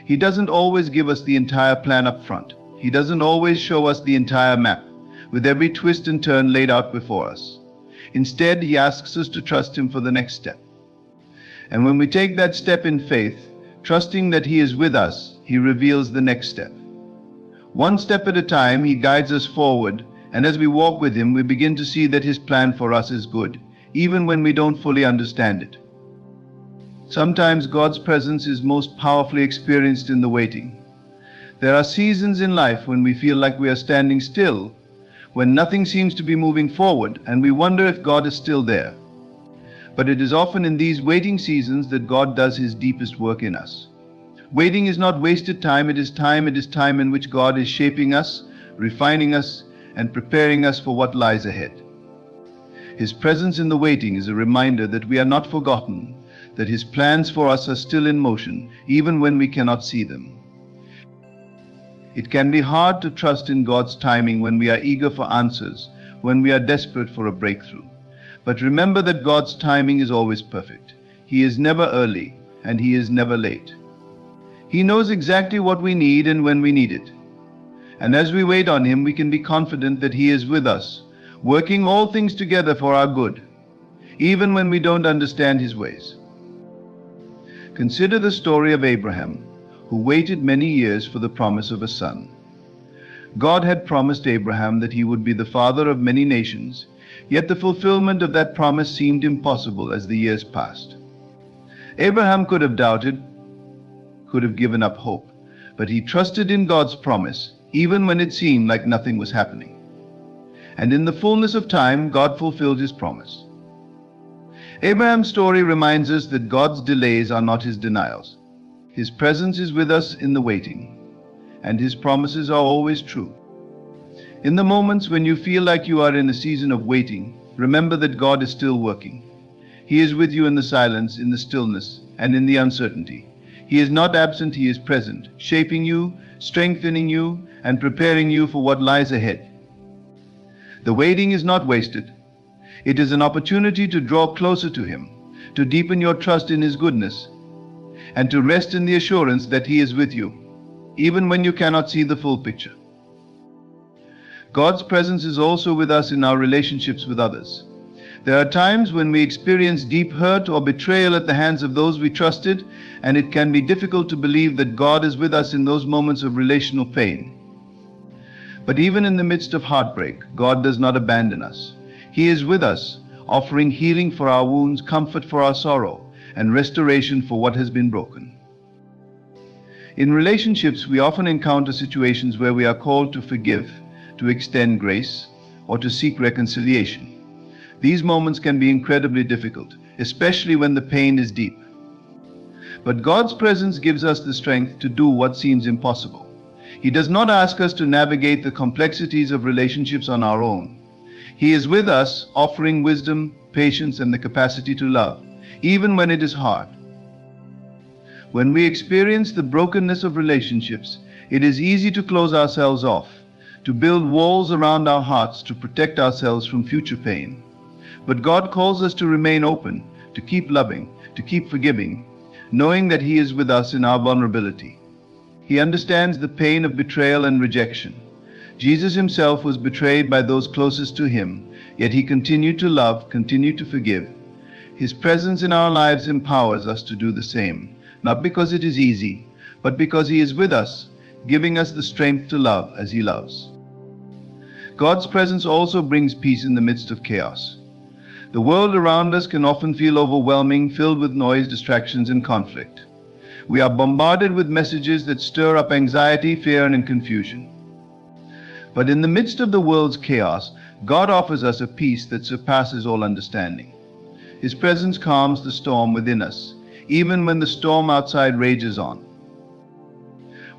He doesn't always give us the entire plan up front. He doesn't always show us the entire map, with every twist and turn laid out before us. Instead, He asks us to trust Him for the next step. And when we take that step in faith, trusting that He is with us, He reveals the next step. One step at a time, He guides us forward, and as we walk with Him, we begin to see that His plan for us is good, even when we don't fully understand it. Sometimes God's presence is most powerfully experienced in the waiting. There are seasons in life when we feel like we are standing still, when nothing seems to be moving forward, and we wonder if God is still there. But it is often in these waiting seasons that God does His deepest work in us. Waiting is not wasted time, it is time in which God is shaping us, refining us, and preparing us for what lies ahead. His presence in the waiting is a reminder that we are not forgotten, that His plans for us are still in motion, even when we cannot see them. It can be hard to trust in God's timing when we are eager for answers, when we are desperate for a breakthrough. But remember that God's timing is always perfect. He is never early, and He is never late. He knows exactly what we need and when we need it. And as we wait on Him, we can be confident that He is with us, working all things together for our good, even when we don't understand His ways. Consider the story of Abraham, who waited many years for the promise of a son. God had promised Abraham that he would be the father of many nations, yet the fulfillment of that promise seemed impossible as the years passed. Abraham could have doubted, could have given up hope, but he trusted in God's promise, even when it seemed like nothing was happening. And in the fullness of time, God fulfilled his promise. Abraham's story reminds us that God's delays are not his denials. His presence is with us in the waiting, and his promises are always true. In the moments when you feel like you are in a season of waiting, remember that God is still working. He is with you in the silence, in the stillness, and in the uncertainty. He is not absent, he is present, shaping you, strengthening you, and preparing you for what lies ahead. The waiting is not wasted. It is an opportunity to draw closer to him, to deepen your trust in his goodness, and to rest in the assurance that he is with you, even when you cannot see the full picture. God's presence is also with us in our relationships with others. There are times when we experience deep hurt or betrayal at the hands of those we trusted, and it can be difficult to believe that God is with us in those moments of relational pain. But even in the midst of heartbreak, God does not abandon us. He is with us, offering healing for our wounds, comfort for our sorrow, and restoration for what has been broken. In relationships, we often encounter situations where we are called to forgive, to extend grace, or to seek reconciliation. These moments can be incredibly difficult, especially when the pain is deep. But God's presence gives us the strength to do what seems impossible. He does not ask us to navigate the complexities of relationships on our own. He is with us, offering wisdom, patience, and the capacity to love, even when it is hard. When we experience the brokenness of relationships, it is easy to close ourselves off, to build walls around our hearts to protect ourselves from future pain. But God calls us to remain open, to keep loving, to keep forgiving, knowing that He is with us in our vulnerability. He understands the pain of betrayal and rejection. Jesus Himself was betrayed by those closest to Him, yet He continued to love, continued to forgive. His presence in our lives empowers us to do the same, not because it is easy, but because He is with us, giving us the strength to love as He loves. God's presence also brings peace in the midst of chaos. The world around us can often feel overwhelming, filled with noise, distractions, and conflict. We are bombarded with messages that stir up anxiety, fear, and confusion. But in the midst of the world's chaos, God offers us a peace that surpasses all understanding. His presence calms the storm within us, even when the storm outside rages on.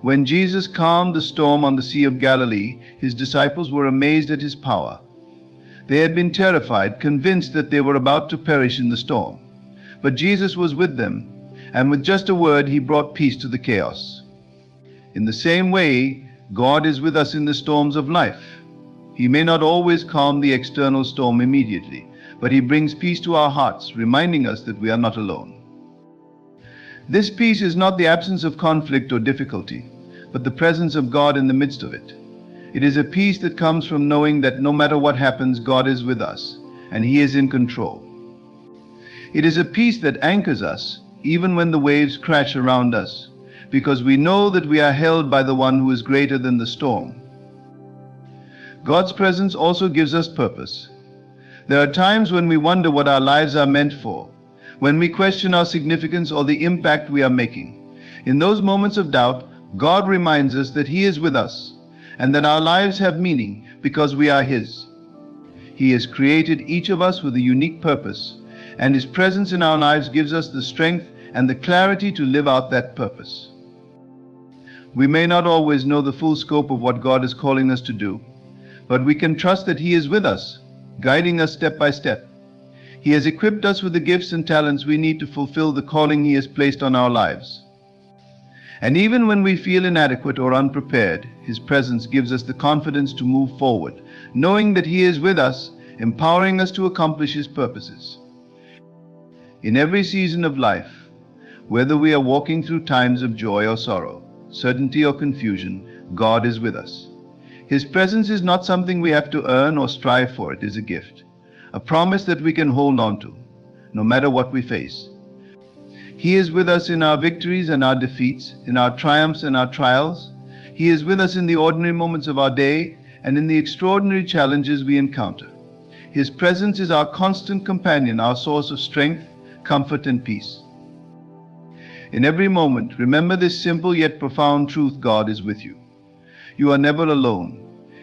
When Jesus calmed the storm on the Sea of Galilee, His disciples were amazed at His power. They had been terrified, convinced that they were about to perish in the storm. But Jesus was with them, and with just a word, He brought peace to the chaos. In the same way, God is with us in the storms of life. He may not always calm the external storm immediately, but He brings peace to our hearts, reminding us that we are not alone. This peace is not the absence of conflict or difficulty, but the presence of God in the midst of it. It is a peace that comes from knowing that no matter what happens, God is with us, and He is in control. It is a peace that anchors us, even when the waves crash around us, because we know that we are held by the one who is greater than the storm. God's presence also gives us purpose. There are times when we wonder what our lives are meant for, when we question our significance or the impact we are making. In those moments of doubt, God reminds us that He is with us, and that our lives have meaning because we are His. He has created each of us with a unique purpose, and His presence in our lives gives us the strength and the clarity to live out that purpose. We may not always know the full scope of what God is calling us to do, but we can trust that He is with us, guiding us step by step. He has equipped us with the gifts and talents we need to fulfill the calling He has placed on our lives. And even when we feel inadequate or unprepared, His presence gives us the confidence to move forward, knowing that He is with us, empowering us to accomplish His purposes. In every season of life, whether we are walking through times of joy or sorrow, certainty or confusion, God is with us. His presence is not something we have to earn or strive for. It is a gift, a promise that we can hold on to, no matter what we face. He is with us in our victories and our defeats, in our triumphs and our trials. He is with us in the ordinary moments of our day and in the extraordinary challenges we encounter. His presence is our constant companion, our source of strength, comfort, and peace. In every moment, remember this simple yet profound truth: God is with you. You are never alone.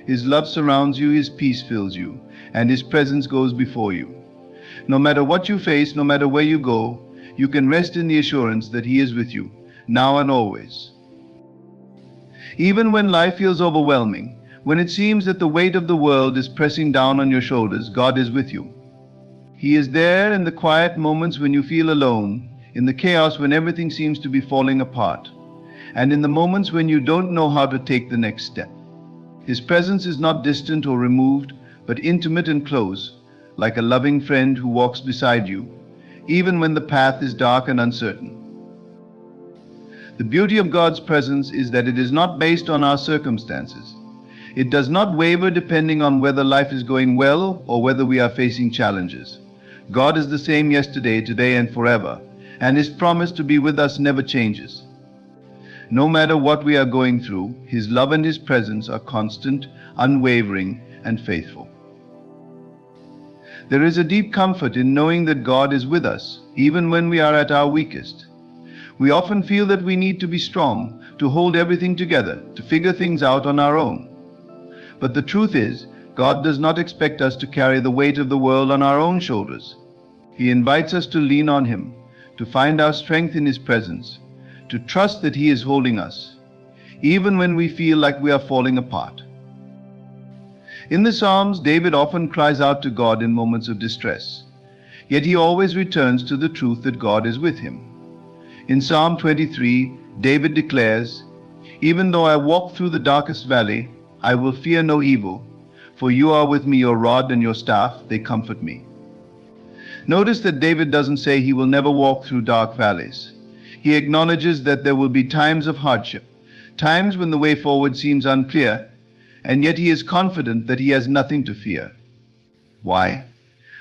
His love surrounds you, His peace fills you, and His presence goes before you. No matter what you face, no matter where you go, you can rest in the assurance that He is with you, now and always. Even when life feels overwhelming, when it seems that the weight of the world is pressing down on your shoulders, God is with you. He is there in the quiet moments when you feel alone, in the chaos when everything seems to be falling apart, and in the moments when you don't know how to take the next step. His presence is not distant or removed, but intimate and close, like a loving friend who walks beside you, even when the path is dark and uncertain. The beauty of God's presence is that it is not based on our circumstances. It does not waver depending on whether life is going well or whether we are facing challenges. God is the same yesterday, today, and forever, and His promise to be with us never changes. No matter what we are going through, His love and His presence are constant, unwavering, and faithful. There is a deep comfort in knowing that God is with us, even when we are at our weakest. We often feel that we need to be strong, to hold everything together, to figure things out on our own. But the truth is, God does not expect us to carry the weight of the world on our own shoulders. He invites us to lean on Him, to find our strength in His presence, to trust that He is holding us, even when we feel like we are falling apart. In the Psalms, David often cries out to God in moments of distress, yet he always returns to the truth that God is with him. In Psalm 23, David declares, "Even though I walk through the darkest valley, I will fear no evil, for you are with me, your rod and your staff, they comfort me." Notice that David doesn't say he will never walk through dark valleys. He acknowledges that there will be times of hardship, times when the way forward seems unclear, and yet he is confident that he has nothing to fear. Why?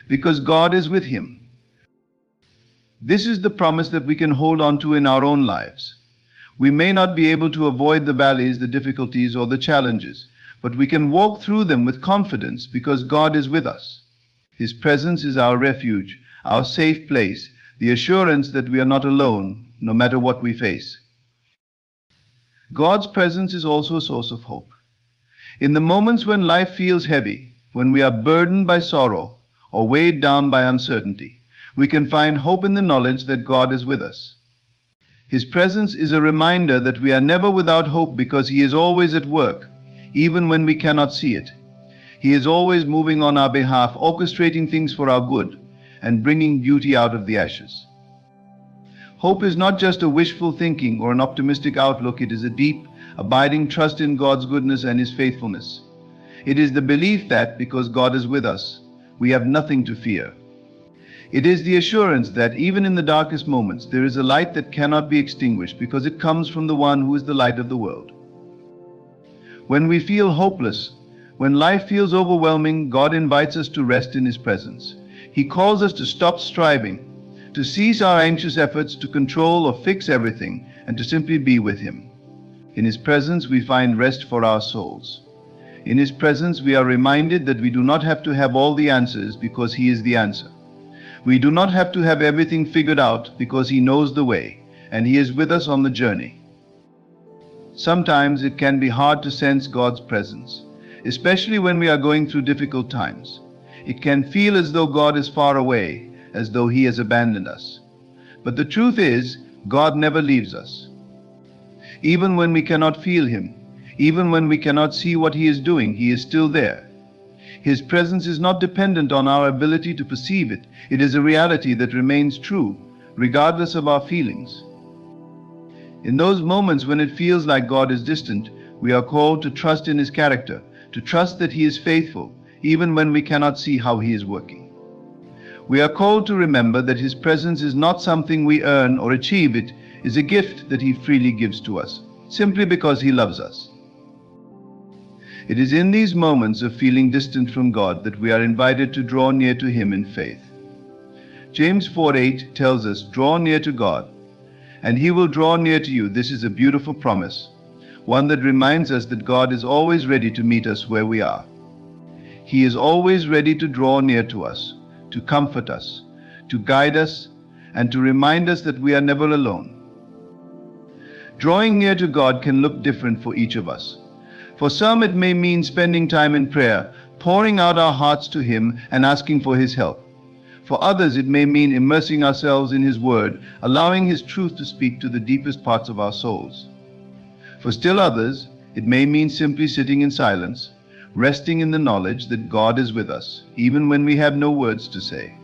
Because God is with him. This is the promise that we can hold on to in our own lives. We may not be able to avoid the valleys, the difficulties, or the challenges, but we can walk through them with confidence because God is with us. His presence is our refuge, our safe place, the assurance that we are not alone, no matter what we face. God's presence is also a source of hope. In the moments when life feels heavy, when we are burdened by sorrow or weighed down by uncertainty, we can find hope in the knowledge that God is with us. His presence is a reminder that we are never without hope because He is always at work, even when we cannot see it. He is always moving on our behalf, orchestrating things for our good and bringing beauty out of the ashes. Hope is not just a wishful thinking or an optimistic outlook. It is a deep, abiding trust in God's goodness and His faithfulness. It is the belief that, because God is with us, we have nothing to fear. It is the assurance that even in the darkest moments, there is a light that cannot be extinguished because it comes from the one who is the light of the world. When we feel hopeless, when life feels overwhelming, God invites us to rest in His presence. He calls us to stop striving, to cease our anxious efforts to control or fix everything, and to simply be with Him. In His presence we find rest for our souls. In His presence we are reminded that we do not have to have all the answers because He is the answer. We do not have to have everything figured out because He knows the way, and He is with us on the journey. Sometimes it can be hard to sense God's presence, especially when we are going through difficult times. It can feel as though God is far away, as though He has abandoned us. But the truth is, God never leaves us. Even when we cannot feel Him, even when we cannot see what He is doing, He is still there. His presence is not dependent on our ability to perceive it. It is a reality that remains true, regardless of our feelings. In those moments when it feels like God is distant, we are called to trust in His character, to trust that He is faithful, even when we cannot see how He is working. We are called to remember that His presence is not something we earn or achieve. It is a gift that He freely gives to us, simply because He loves us. It is in these moments of feeling distant from God that we are invited to draw near to Him in faith. James 4:8 tells us, "Draw near to God, and He will draw near to you." This is a beautiful promise. one that reminds us that God is always ready to meet us where we are. He is always ready to draw near to us, to comfort us, to guide us, and to remind us that we are never alone. Drawing near to God can look different for each of us. For some, it may mean spending time in prayer, pouring out our hearts to Him and asking for His help. For others, it may mean immersing ourselves in His Word, allowing His truth to speak to the deepest parts of our souls. For still others, it may mean simply sitting in silence, resting in the knowledge that God is with us, even when we have no words to say.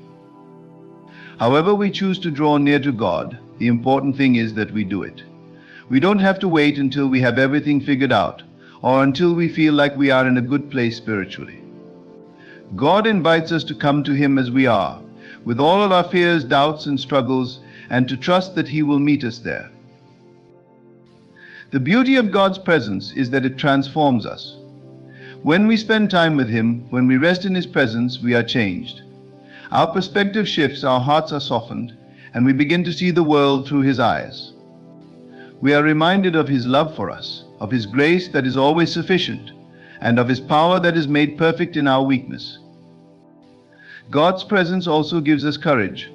However we choose to draw near to God, the important thing is that we do it. We don't have to wait until we have everything figured out, or until we feel like we are in a good place spiritually. God invites us to come to Him as we are, with all of our fears, doubts, and struggles, and to trust that He will meet us there. The beauty of God's presence is that it transforms us. When we spend time with Him, when we rest in His presence, we are changed. Our perspective shifts, our hearts are softened, and we begin to see the world through His eyes. We are reminded of His love for us, of His grace that is always sufficient, and of His power that is made perfect in our weakness. God's presence also gives us courage.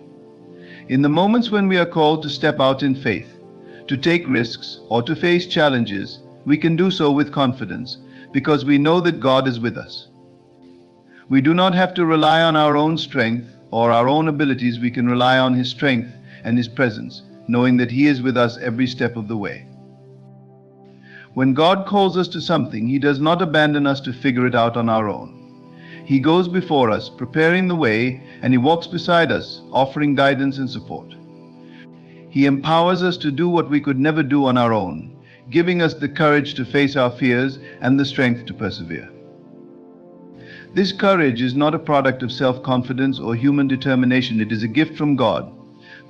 In the moments when we are called to step out in faith, to take risks, or to face challenges, we can do so with confidence, because we know that God is with us. We do not have to rely on our own strength or our own abilities. We can rely on His strength and His presence, knowing that He is with us every step of the way. When God calls us to something, He does not abandon us to figure it out on our own. He goes before us, preparing the way, and He walks beside us, offering guidance and support. He empowers us to do what we could never do on our own, giving us the courage to face our fears and the strength to persevere. This courage is not a product of self-confidence or human determination. It is a gift from God,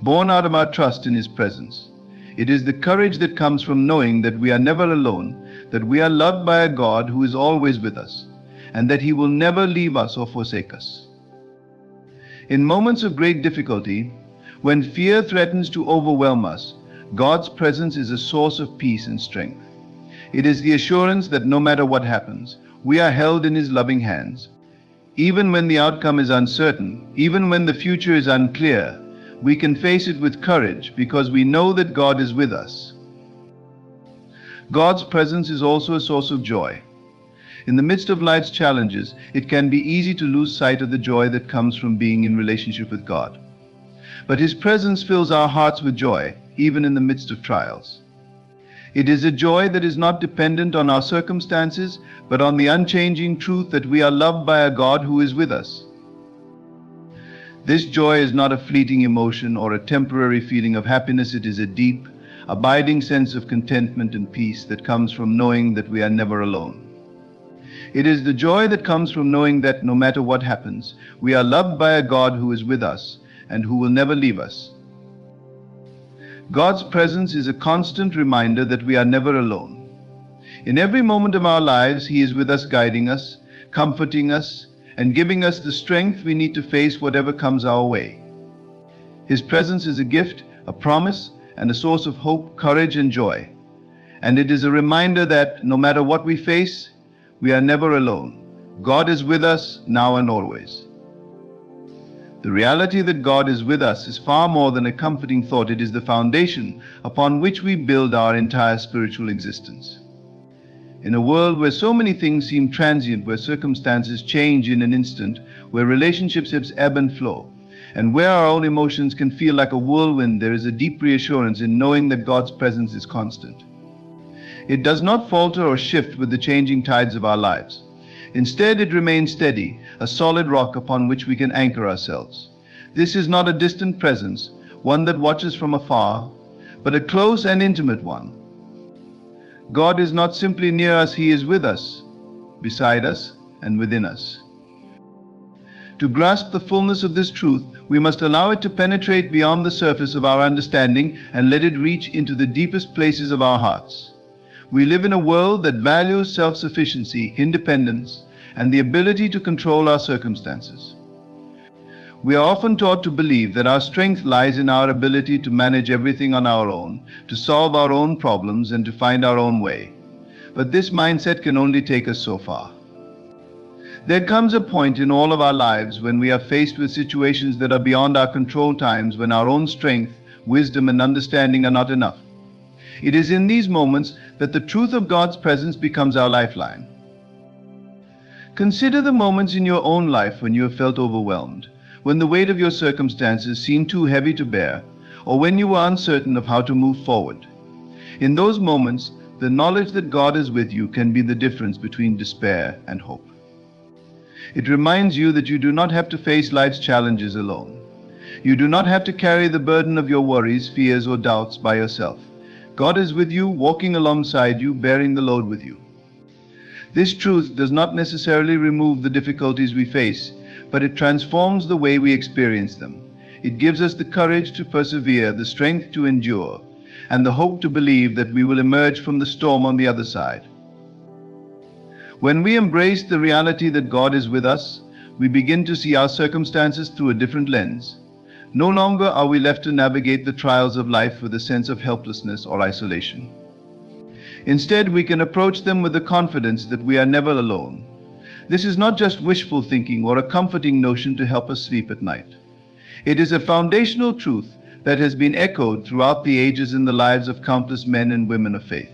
born out of our trust in His presence. It is the courage that comes from knowing that we are never alone, that we are loved by a God who is always with us, and that He will never leave us or forsake us. In moments of great difficulty, when fear threatens to overwhelm us, God's presence is a source of peace and strength. It is the assurance that no matter what happens, we are held in His loving hands. Even when the outcome is uncertain, even when the future is unclear, we can face it with courage because we know that God is with us. God's presence is also a source of joy. In the midst of life's challenges, it can be easy to lose sight of the joy that comes from being in relationship with God. But His presence fills our hearts with joy, even in the midst of trials. It is a joy that is not dependent on our circumstances, but on the unchanging truth that we are loved by a God who is with us. This joy is not a fleeting emotion or a temporary feeling of happiness. It is a deep, abiding sense of contentment and peace that comes from knowing that we are never alone. It is the joy that comes from knowing that no matter what happens, we are loved by a God who is with us and who will never leave us. God's presence is a constant reminder that we are never alone. In every moment of our lives, He is with us, guiding us, comforting us, and giving us the strength we need to face whatever comes our way. His presence is a gift, a promise, and a source of hope, courage, and joy. And it is a reminder that no matter what we face, we are never alone. God is with us now and always. The reality that God is with us is far more than a comforting thought. It is the foundation upon which we build our entire spiritual existence. In a world where so many things seem transient, where circumstances change in an instant, where relationships ebb and flow, and where our own emotions can feel like a whirlwind, there is a deep reassurance in knowing that God's presence is constant. It does not falter or shift with the changing tides of our lives. Instead, it remains steady, a solid rock upon which we can anchor ourselves. This is not a distant presence, one that watches from afar, but a close and intimate one. God is not simply near us, He is with us, beside us, and within us. To grasp the fullness of this truth, we must allow it to penetrate beyond the surface of our understanding and let it reach into the deepest places of our hearts. We live in a world that values self-sufficiency, independence, and the ability to control our circumstances. We are often taught to believe that our strength lies in our ability to manage everything on our own, to solve our own problems, and to find our own way. But this mindset can only take us so far. There comes a point in all of our lives when we are faced with situations that are beyond our control, times when our own strength, wisdom, and understanding are not enough. It is in these moments that the truth of God's presence becomes our lifeline. Consider the moments in your own life when you have felt overwhelmed, when the weight of your circumstances seemed too heavy to bear, or when you were uncertain of how to move forward. In those moments, the knowledge that God is with you can be the difference between despair and hope. It reminds you that you do not have to face life's challenges alone. You do not have to carry the burden of your worries, fears, or doubts by yourself. God is with you, walking alongside you, bearing the load with you. This truth does not necessarily remove the difficulties we face, but it transforms the way we experience them. It gives us the courage to persevere, the strength to endure, and the hope to believe that we will emerge from the storm on the other side. When we embrace the reality that God is with us, we begin to see our circumstances through a different lens. No longer are we left to navigate the trials of life with a sense of helplessness or isolation. Instead, we can approach them with the confidence that we are never alone. This is not just wishful thinking or a comforting notion to help us sleep at night. It is a foundational truth that has been echoed throughout the ages in the lives of countless men and women of faith.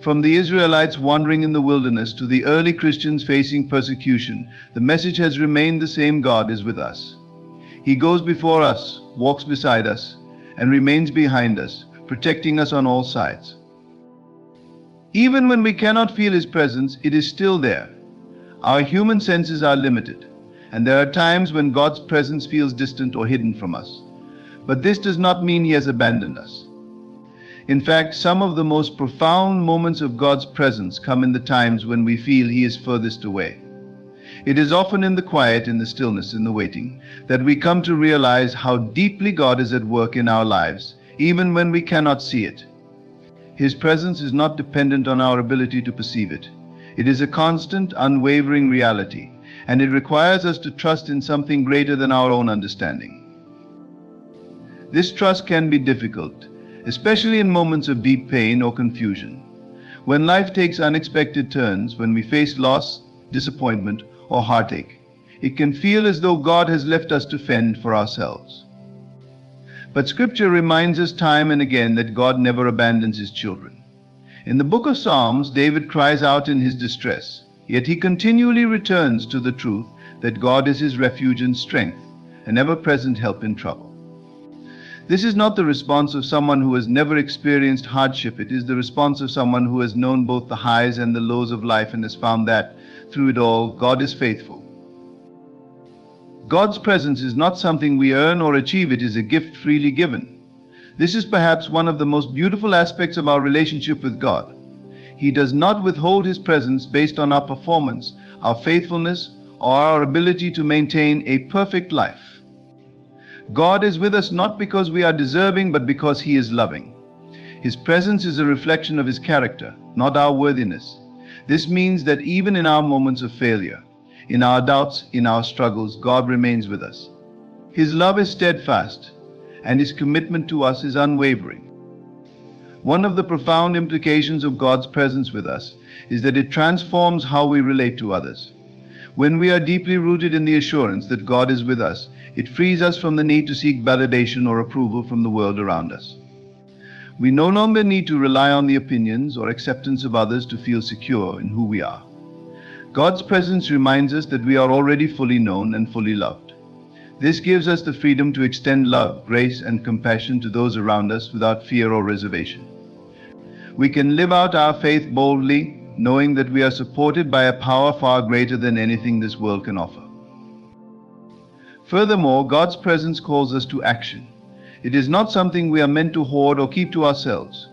From the Israelites wandering in the wilderness to the early Christians facing persecution, the message has remained the same: God is with us. He goes before us, walks beside us, and remains behind us, protecting us on all sides. Even when we cannot feel His presence, it is still there. Our human senses are limited, and there are times when God's presence feels distant or hidden from us. But this does not mean He has abandoned us. In fact, some of the most profound moments of God's presence come in the times when we feel He is furthest away. It is often in the quiet, in the stillness, in the waiting, that we come to realize how deeply God is at work in our lives, even when we cannot see it. His presence is not dependent on our ability to perceive it. It is a constant, unwavering reality, and it requires us to trust in something greater than our own understanding. This trust can be difficult, especially in moments of deep pain or confusion. When life takes unexpected turns, when we face loss, disappointment, or heartache, it can feel as though God has left us to fend for ourselves. But Scripture reminds us time and again that God never abandons His children. In the book of Psalms, David cries out in his distress, yet he continually returns to the truth that God is his refuge and strength, an ever-present help in trouble. This is not the response of someone who has never experienced hardship. It is the response of someone who has known both the highs and the lows of life and has found that, through it all, God is faithful. God's presence is not something we earn or achieve. It is a gift freely given. This is perhaps one of the most beautiful aspects of our relationship with God. He does not withhold His presence based on our performance, our faithfulness, or our ability to maintain a perfect life. God is with us not because we are deserving, but because He is loving. His presence is a reflection of His character, not our worthiness. This means that even in our moments of failure, in our doubts, in our struggles, God remains with us. His love is steadfast, and His commitment to us is unwavering. One of the profound implications of God's presence with us is that it transforms how we relate to others. When we are deeply rooted in the assurance that God is with us, it frees us from the need to seek validation or approval from the world around us. We no longer need to rely on the opinions or acceptance of others to feel secure in who we are. God's presence reminds us that we are already fully known and fully loved. This gives us the freedom to extend love, grace, and compassion to those around us without fear or reservation. We can live out our faith boldly, knowing that we are supported by a power far greater than anything this world can offer. Furthermore, God's presence calls us to action. It is not something we are meant to hoard or keep to ourselves.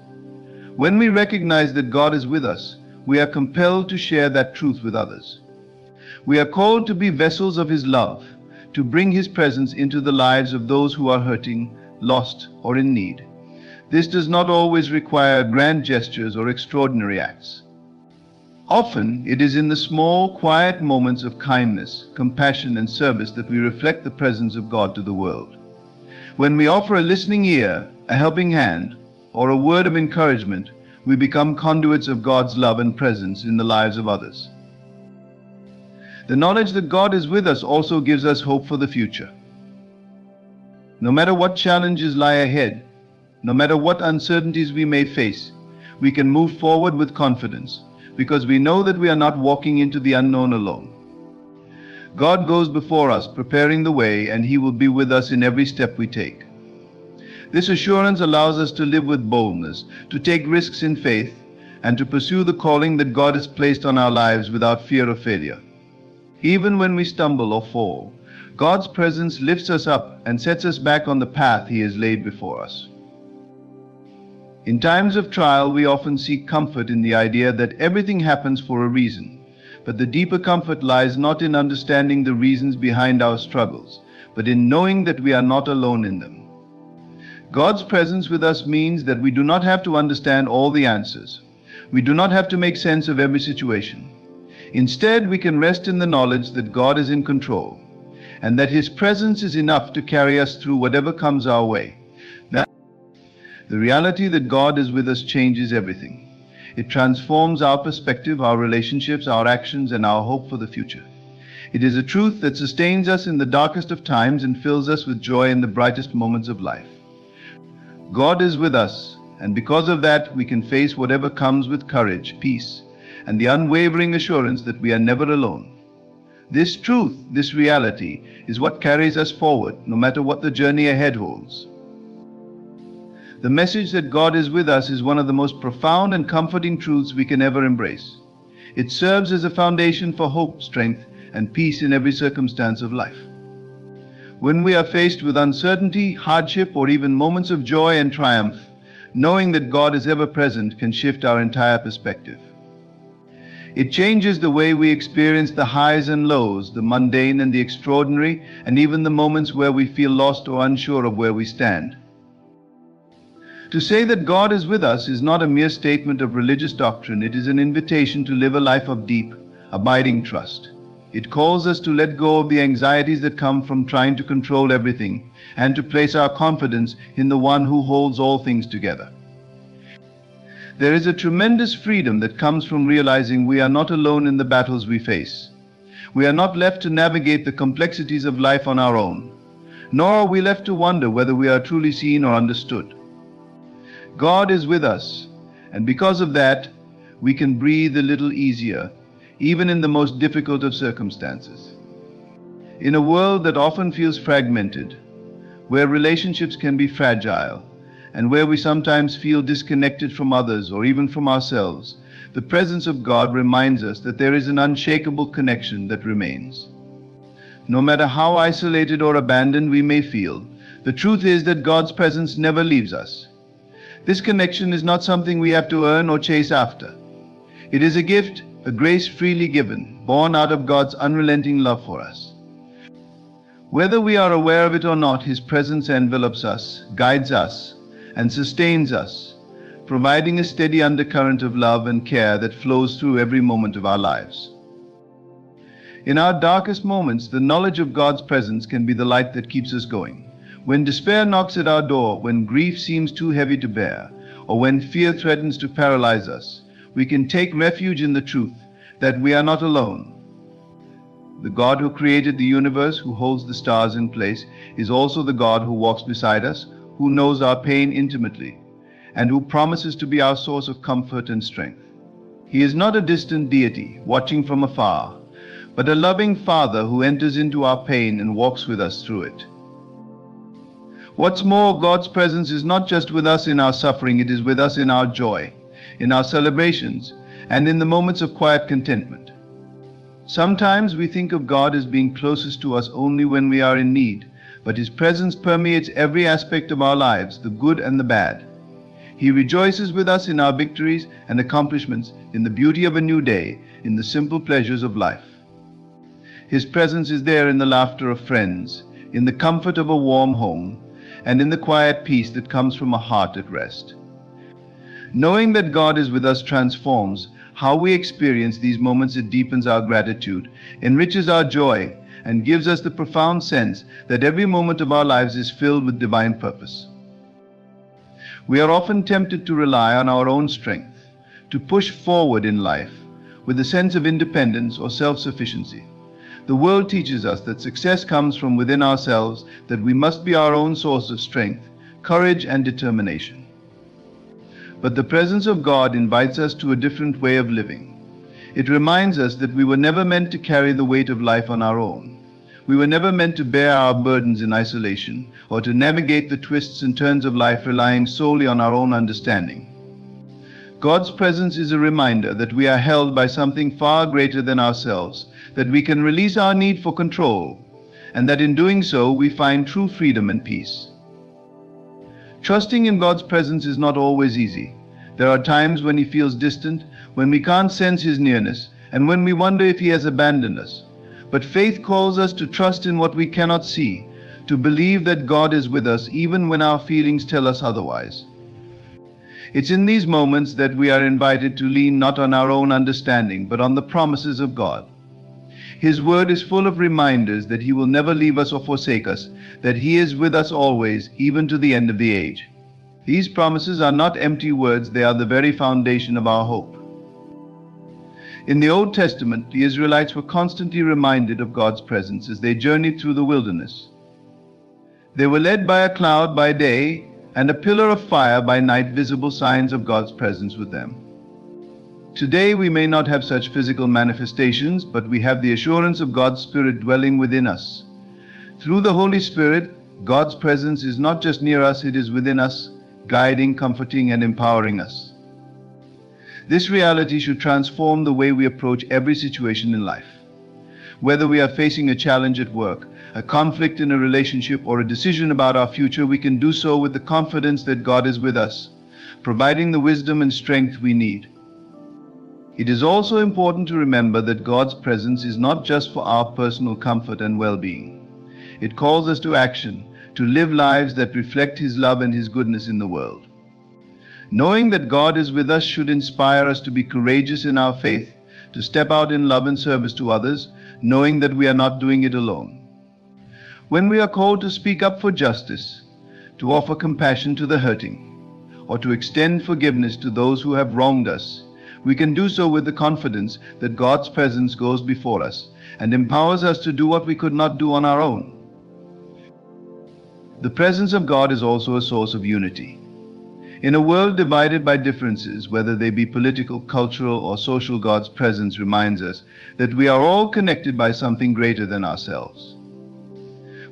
When we recognize that God is with us, we are compelled to share that truth with others. We are called to be vessels of His love, to bring His presence into the lives of those who are hurting, lost, or in need. This does not always require grand gestures or extraordinary acts. Often, it is in the small, quiet moments of kindness, compassion, and service that we reflect the presence of God to the world. When we offer a listening ear, a helping hand, or a word of encouragement, we become conduits of God's love and presence in the lives of others. The knowledge that God is with us also gives us hope for the future. No matter what challenges lie ahead, no matter what uncertainties we may face, we can move forward with confidence because we know that we are not walking into the unknown alone. God goes before us, preparing the way, and He will be with us in every step we take. This assurance allows us to live with boldness, to take risks in faith, and to pursue the calling that God has placed on our lives without fear of failure. Even when we stumble or fall, God's presence lifts us up and sets us back on the path He has laid before us. In times of trial, we often seek comfort in the idea that everything happens for a reason, but the deeper comfort lies not in understanding the reasons behind our struggles, but in knowing that we are not alone in them. God's presence with us means that we do not have to understand all the answers. We do not have to make sense of every situation. Instead, we can rest in the knowledge that God is in control, and that His presence is enough to carry us through whatever comes our way. The reality that God is with us changes everything. It transforms our perspective, our relationships, our actions, and our hope for the future. It is a truth that sustains us in the darkest of times and fills us with joy in the brightest moments of life. God is with us, and because of that, we can face whatever comes with courage, peace, and the unwavering assurance that we are never alone. This truth, this reality, is what carries us forward, no matter what the journey ahead holds. The message that God is with us is one of the most profound and comforting truths we can ever embrace. It serves as a foundation for hope, strength, and peace in every circumstance of life. When we are faced with uncertainty, hardship, or even moments of joy and triumph, knowing that God is ever present can shift our entire perspective. It changes the way we experience the highs and lows, the mundane and the extraordinary, and even the moments where we feel lost or unsure of where we stand. To say that God is with us is not a mere statement of religious doctrine. It is an invitation to live a life of deep, abiding trust. It calls us to let go of the anxieties that come from trying to control everything and to place our confidence in the one who holds all things together. There is a tremendous freedom that comes from realizing we are not alone in the battles we face. We are not left to navigate the complexities of life on our own, nor are we left to wonder whether we are truly seen or understood. God is with us, and because of that, we can breathe a little easier, even in the most difficult of circumstances. In a world that often feels fragmented, where relationships can be fragile, and where we sometimes feel disconnected from others or even from ourselves, the presence of God reminds us that there is an unshakable connection that remains. No matter how isolated or abandoned we may feel, the truth is that God's presence never leaves us. This connection is not something we have to earn or chase after. It is a gift, a grace freely given, born out of God's unrelenting love for us. Whether we are aware of it or not, His presence envelops us, guides us, and sustains us, providing a steady undercurrent of love and care that flows through every moment of our lives. In our darkest moments, the knowledge of God's presence can be the light that keeps us going. When despair knocks at our door, when grief seems too heavy to bear, or when fear threatens to paralyze us, we can take refuge in the truth that we are not alone. The God who created the universe, who holds the stars in place, is also the God who walks beside us, who knows our pain intimately, and who promises to be our source of comfort and strength. He is not a distant deity, watching from afar, but a loving Father who enters into our pain and walks with us through it. What's more, God's presence is not just with us in our suffering, it is with us in our joy, in our celebrations, and in the moments of quiet contentment. Sometimes we think of God as being closest to us only when we are in need, but His presence permeates every aspect of our lives, the good and the bad. He rejoices with us in our victories and accomplishments, in the beauty of a new day, in the simple pleasures of life. His presence is there in the laughter of friends, in the comfort of a warm home, and in the quiet peace that comes from a heart at rest. Knowing that God is with us transforms how we experience these moments. It deepens our gratitude, enriches our joy, and gives us the profound sense that every moment of our lives is filled with divine purpose. We are often tempted to rely on our own strength, to push forward in life with a sense of independence or self-sufficiency. The world teaches us that success comes from within ourselves, that we must be our own source of strength, courage, and determination. But the presence of God invites us to a different way of living. It reminds us that we were never meant to carry the weight of life on our own. We were never meant to bear our burdens in isolation, or to navigate the twists and turns of life relying solely on our own understanding. God's presence is a reminder that we are held by something far greater than ourselves, that we can release our need for control, and that in doing so we find true freedom and peace. Trusting in God's presence is not always easy. There are times when He feels distant, when we can't sense His nearness, and when we wonder if He has abandoned us. But faith calls us to trust in what we cannot see, to believe that God is with us even when our feelings tell us otherwise. It's in these moments that we are invited to lean not on our own understanding, but on the promises of God. His word is full of reminders that He will never leave us or forsake us, that He is with us always, even to the end of the age. These promises are not empty words, they are the very foundation of our hope. In the Old Testament, the Israelites were constantly reminded of God's presence as they journeyed through the wilderness. They were led by a cloud by day and a pillar of fire by night, visible signs of God's presence with them. Today we may not have such physical manifestations, but we have the assurance of God's Spirit dwelling within us. Through the Holy Spirit, God's presence is not just near us, it is within us, guiding, comforting, and empowering us. This reality should transform the way we approach every situation in life. Whether we are facing a challenge at work, a conflict in a relationship, or a decision about our future, we can do so with the confidence that God is with us, providing the wisdom and strength we need. It is also important to remember that God's presence is not just for our personal comfort and well-being. It calls us to action, to live lives that reflect His love and His goodness in the world. Knowing that God is with us should inspire us to be courageous in our faith, to step out in love and service to others, knowing that we are not doing it alone. When we are called to speak up for justice, to offer compassion to the hurting, or to extend forgiveness to those who have wronged us, we can do so with the confidence that God's presence goes before us and empowers us to do what we could not do on our own. The presence of God is also a source of unity. In a world divided by differences, whether they be political, cultural, or social, God's presence reminds us that we are all connected by something greater than ourselves.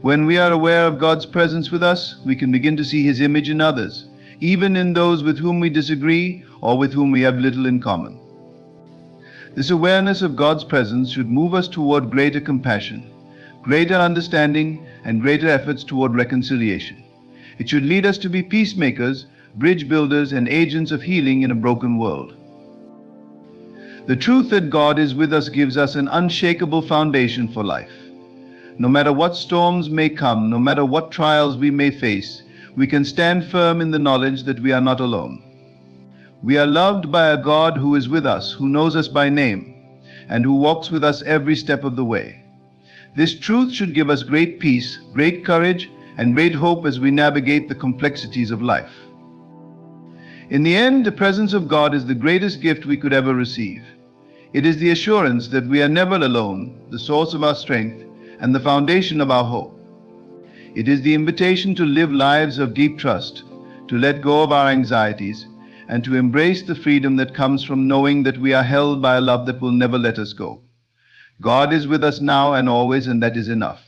When we are aware of God's presence with us, we can begin to see His image in others, even in those with whom we disagree or with whom we have little in common. This awareness of God's presence should move us toward greater compassion, greater understanding, and greater efforts toward reconciliation. It should lead us to be peacemakers, bridge builders, and agents of healing in a broken world. The truth that God is with us gives us an unshakable foundation for life. No matter what storms may come, no matter what trials we may face, we can stand firm in the knowledge that we are not alone. We are loved by a God who is with us, who knows us by name, and who walks with us every step of the way. This truth should give us great peace, great courage, and great hope as we navigate the complexities of life. In the end, the presence of God is the greatest gift we could ever receive. It is the assurance that we are never alone, the source of our strength, and the foundation of our hope. It is the invitation to live lives of deep trust, to let go of our anxieties, and to embrace the freedom that comes from knowing that we are held by a love that will never let us go. God is with us now and always, and that is enough.